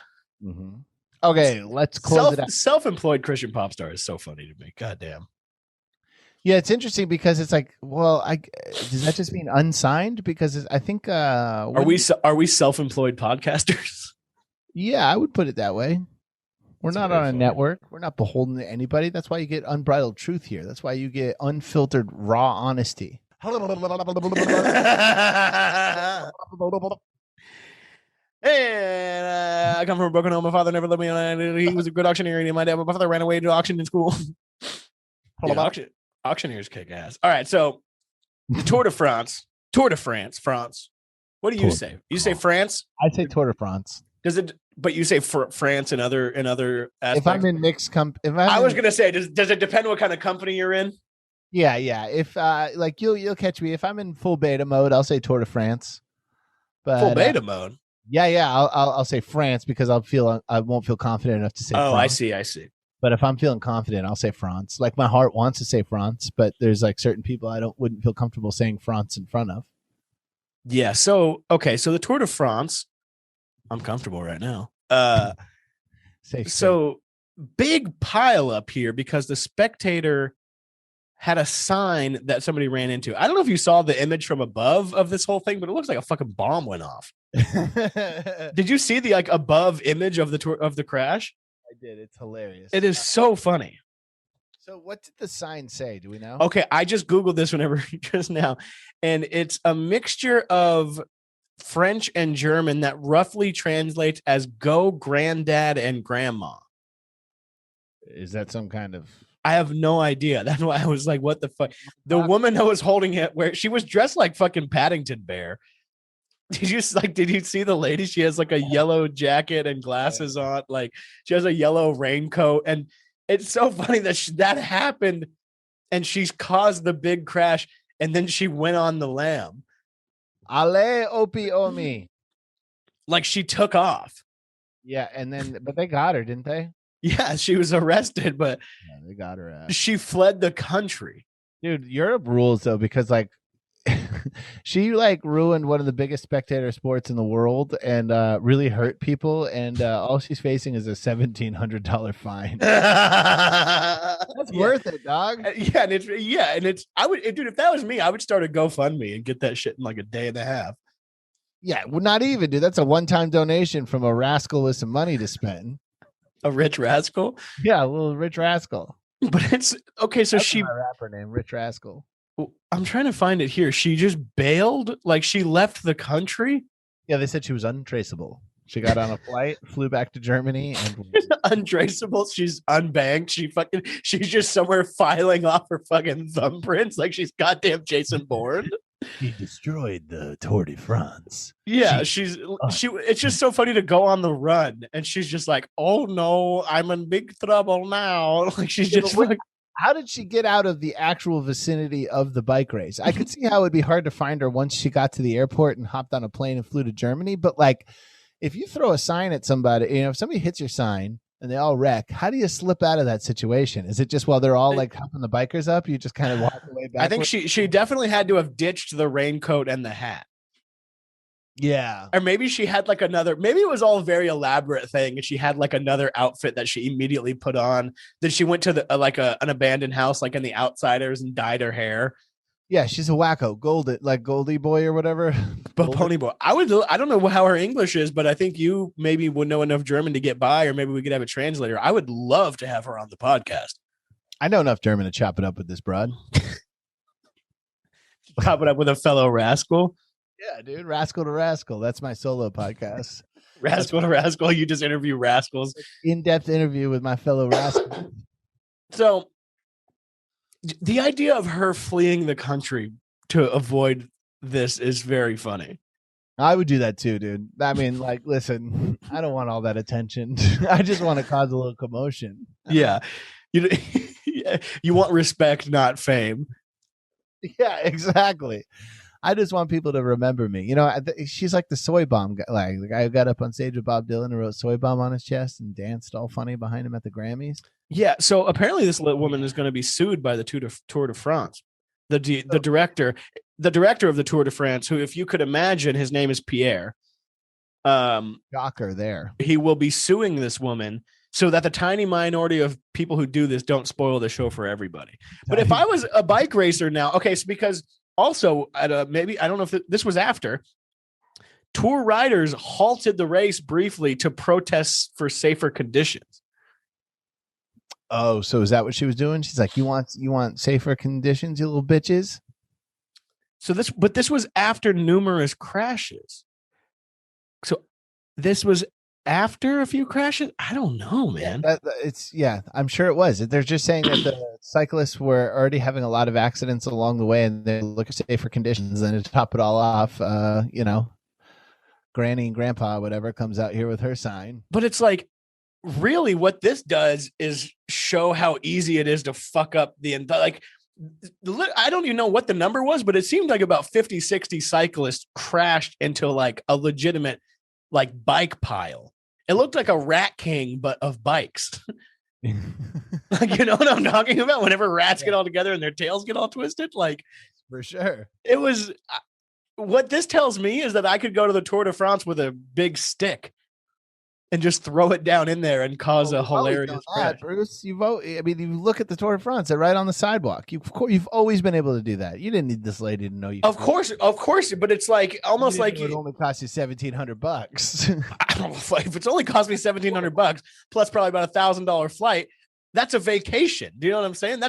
Mm-hmm. Okay, let's close it out. Self-employed Christian pop star is so funny to me. God damn. Yeah, it's interesting because it's like, well, does that just mean unsigned? Because I think Are we self-employed podcasters? Yeah, I would put it that way. We're not on a network. We're not beholden to anybody. That's why you get unbridled truth here. That's why you get unfiltered raw honesty. And I come from a broken home. My father never let me on. He was a good auctioneer, and my father ran away to auction in school. Auctioneers kick ass. All right, so Tour de France. France. What do you say? You say France? I say Tour de France. Does it? But you say France and other aspects. If I'm in mixed I was gonna say, does it depend what kind of company you're in? Yeah. If like you'll catch me if I'm in full beta mode, I'll say Tour de France. But full beta mode. Yeah. I'll say France because I won't feel confident enough to say. Oh, France. I see. But if I'm feeling confident, I'll say France. Like my heart wants to say France, but there's like certain people I wouldn't feel comfortable saying France in front of. Yeah. So the Tour de France. I'm comfortable right now. So big pile up here because the Spectator had a sign that somebody ran into. I don't know if you saw the image from above of this whole thing, but it looks like a fucking bomb went off. Did you see the like above image of the crash? I did. It's hilarious. It is so funny. So what did the sign say? Do we know? Okay, I just Googled this just now, and it's a mixture of French and German that roughly translates as "go granddad and grandma." Is that some kind of? I have no idea. That's why I was like, "What the fuck?" The woman that was holding it, where she was dressed like fucking Paddington Bear. Did you see the lady? She has like a yellow jacket and glasses on. Like she has a yellow raincoat, and it's so funny that that happened, and she's caused the big crash, and then she went on the lam. Ale opi omi. Like she took off. Yeah, but they got her, didn't they? Yeah, she was arrested, but yeah, they got her ass. She fled the country. Dude, Europe rules though, because like she like ruined one of the biggest spectator sports in the world and really hurt people, and all she's facing is a $1,700 fine. That's worth it, dog. And it's I would, dude, if that was me, I would start a GoFundMe and get that shit in like a day and a half. Yeah, well, not even, dude. That's a one-time donation from a rascal with some money to spend. A rich rascal? Yeah, a little rich rascal. But it's okay. So that's my rapper name, Rich Rascal. I'm trying to find it here. She just bailed, like she left the country. Yeah, they said she was untraceable. She got on a flight, flew back to Germany, and untraceable. She's unbanked. She's just somewhere filing off her fucking thumbprints, like she's goddamn Jason Bourne. He destroyed the Tour de France. Yeah, it's just so funny to go on the run, and she's just like, "Oh no, I'm in big trouble now." Like she's just like. How did she get out of the actual vicinity of the bike race? I could see how it would be hard to find her once she got to the airport and hopped on a plane and flew to Germany. But like, if you throw a sign at somebody, if somebody hits your sign and they all wreck, how do you slip out of that situation? Is it just while they're all like helping the bikers up, you just kind of walk away back? I think she definitely had to have ditched the raincoat and the hat. Yeah. Or maybe she had like maybe it was all a very elaborate thing and she had like another outfit that she immediately put on. Then she went to an abandoned house like in The Outsiders and dyed her hair. Yeah, she's a wacko, Goldie boy or whatever. But Pony boy. I don't know how her English is, but I think you maybe would know enough German to get by, or maybe we could have a translator. I would love to have her on the podcast. I know enough German to chop it up with this broad. Chop it up with a fellow rascal. Yeah, dude, Rascal to Rascal. That's my solo podcast. Rascal to Rascal. You just interview rascals. In-depth interview with my fellow rascal. So the idea of her fleeing the country to avoid this is very funny. I would do that too, dude. I mean, like, listen, I don't want all that attention. I just want to cause a little commotion. Yeah. You want respect, not fame. Yeah, exactly. I just want people to remember me. She's like the soy bomb guy, like the guy who got up on stage with Bob Dylan and wrote "soy bomb" on his chest and danced all funny behind him at the Grammys. Yeah. So apparently, this woman is going to be sued by the Tour de France. The director of the Tour de France, who, if you could imagine, his name is Pierre. Shocker there. He will be suing this woman, so that the tiny minority of people who do this don't spoil the show for everybody. But if I was a bike racer now, okay, so because also at maybe, I don't know if this was after, tour riders halted the race briefly to protest for safer conditions. Oh, so is that what she was doing? She's like, you want safer conditions, you little bitches? So this was after numerous crashes. So this was after a few crashes? I don't know, man. I'm sure it was. They're just saying that the cyclists were already having a lot of accidents along the way, and they look at safer conditions. And to top it all off, Granny and Grandpa, whatever, comes out here with her sign. But it's like, really, what this does is show how easy it is to fuck up I don't even know what the number was, but it seemed like about 50, 60 cyclists crashed into like a legitimate like bike pile. It looked like a rat king, but of bikes. Like, you know what I'm talking about? Whenever rats get all together and their tails get all twisted, like, for sure. It was, what this tells me is that I could go to the Tour de France with a big stick and just throw it down in there and cause a hilarious crash. Bruce, you look at the Tour de France, they're right on the sidewalk. You've always been able to do that. You didn't need this lady to know you. Of course, but it's like almost like it only cost you $1,700. I don't know if it's only cost me $1,700 plus probably about $1,000 flight. That's a vacation. Do you know what I'm saying?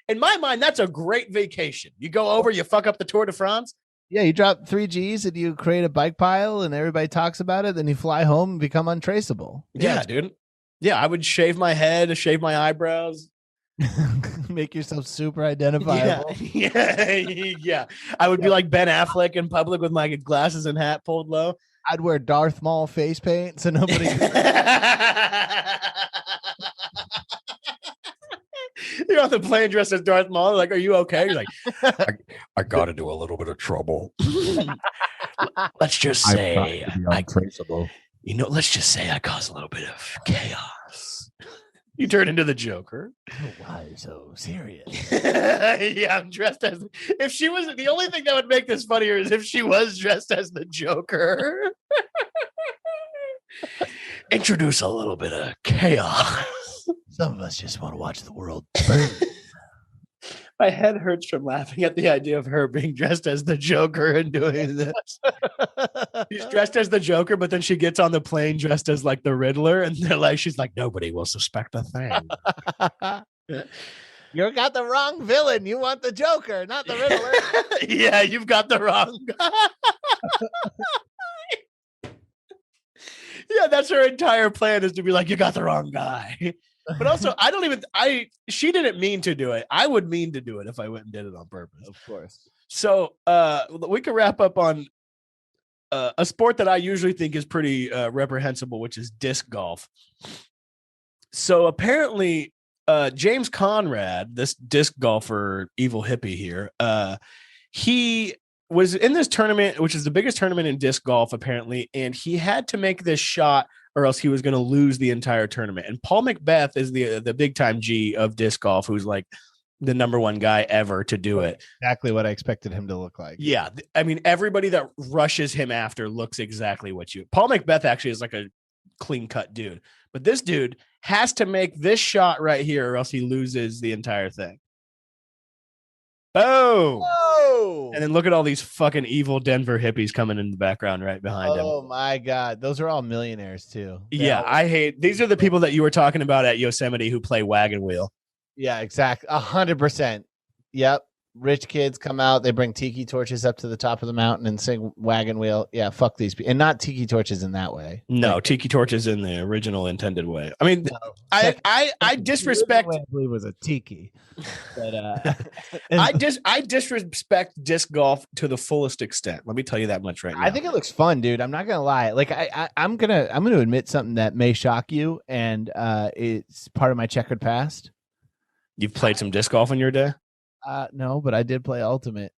In my mind, that's a great vacation. You go over, you fuck up the Tour de France. Yeah, you drop 3 G's and you create a bike pile and everybody talks about it. Then you fly home and become untraceable. Yeah, dude. Yeah, I would shave my head, shave my eyebrows. Make yourself super identifiable. Yeah. I would be like Ben Affleck in public with my glasses and hat pulled low. I'd wear Darth Maul face paint so nobody... You're on the plane dressed as Darth Maul. Like, are you okay? You're like, I got into a little bit of trouble. Let's just say, let's just say I caused a little bit of chaos. You turn into the Joker. Why so serious? Yeah, I'm dressed as. If she was, the only thing that would make this funnier is if she was dressed as the Joker. Introduce a little bit of chaos. Some of us just want to watch the world burn. My head hurts from laughing at the idea of her being dressed as the Joker and doing this. She's dressed as the Joker, but then she gets on the plane dressed as like the Riddler, and she's like, nobody will suspect a thing. You got the wrong villain. You want the Joker, not the Riddler. Yeah, you've got the wrong guy. Yeah, that's her entire plan, is to be like, you got the wrong guy. But also, she didn't mean to do it. I would mean to do it if I went and did it on purpose. Of course. So we could wrap up on a sport that I usually think is pretty reprehensible, which is disc golf. So apparently, James Conrad, this disc golfer, evil hippie here, he was in this tournament, which is the biggest tournament in disc golf, apparently, and he had to make this shot or else he was going to lose the entire tournament. And Paul Macbeth is the big time G of disc golf, who's like the number one guy ever to do it. Exactly what I expected him to look like. Yeah. I mean, everybody that rushes him after looks exactly what Paul Macbeth actually is like a clean cut dude, but this dude has to make this shot right here or else he loses the entire thing. Boom. Whoa. And then look at all these fucking evil Denver hippies coming in the background right behind him. Oh my God. Those are all millionaires too. I hate, these are the people that you were talking about at Yosemite who play wagon wheel. Yeah, exactly. 100%. Yep. Rich kids come out. They bring tiki torches up to the top of the mountain and sing wagon wheel. Yeah. Fuck these people. And not tiki torches in that way. No, tiki torches in the original intended way. I mean, no, I disrespect. I believe it was a tiki. But I disrespect disc golf to the fullest extent. Let me tell you that much right now. I think it looks fun, dude. I'm not gonna lie. Like I'm gonna admit something that may shock you, and it's part of my checkered past. You've played some disc golf in your day? No, but I did play ultimate.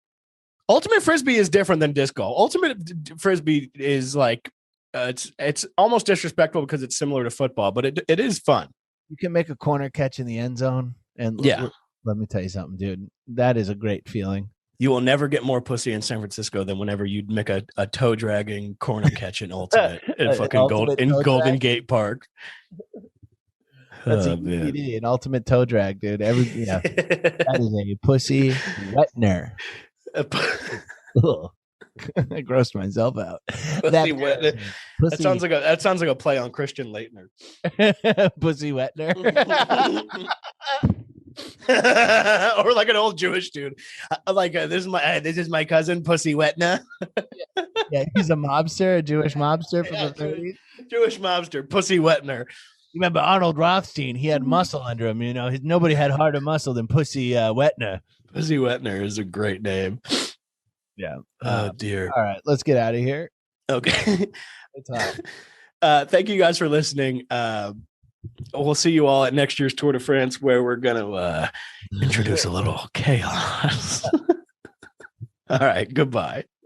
Ultimate frisbee is different than disc golf. Ultimate frisbee is like it's almost disrespectful because it's similar to football, but it is fun. You can make a corner catch in the end zone, and let me tell you something, dude. That is a great feeling. You will never get more pussy in San Francisco than whenever you make a toe dragging corner catch in ultimate in fucking Golden Gate Park. That's Oh, a man. UPD, an ultimate toe drag, dude. That is a pussy wetner. Ugh. I grossed myself out. That sounds like a play on Christian Leitner. Pussy wetner. Or like an old Jewish dude. This is my cousin Pussy Wetna. Yeah, he's a mobster, a Jewish mobster from the 30s. Jewish mobster, Pussy Wetner. You remember Arnold Rothstein? He had muscle under him. You know, nobody had harder muscle than Pussy Wetner. Pussy Wetner is a great name. Yeah. Oh dear. All right, let's get out of here. Okay. It's hot. Thank you guys for listening. We'll see you all at next year's Tour de France, where we're gonna introduce a little chaos. All right. Goodbye.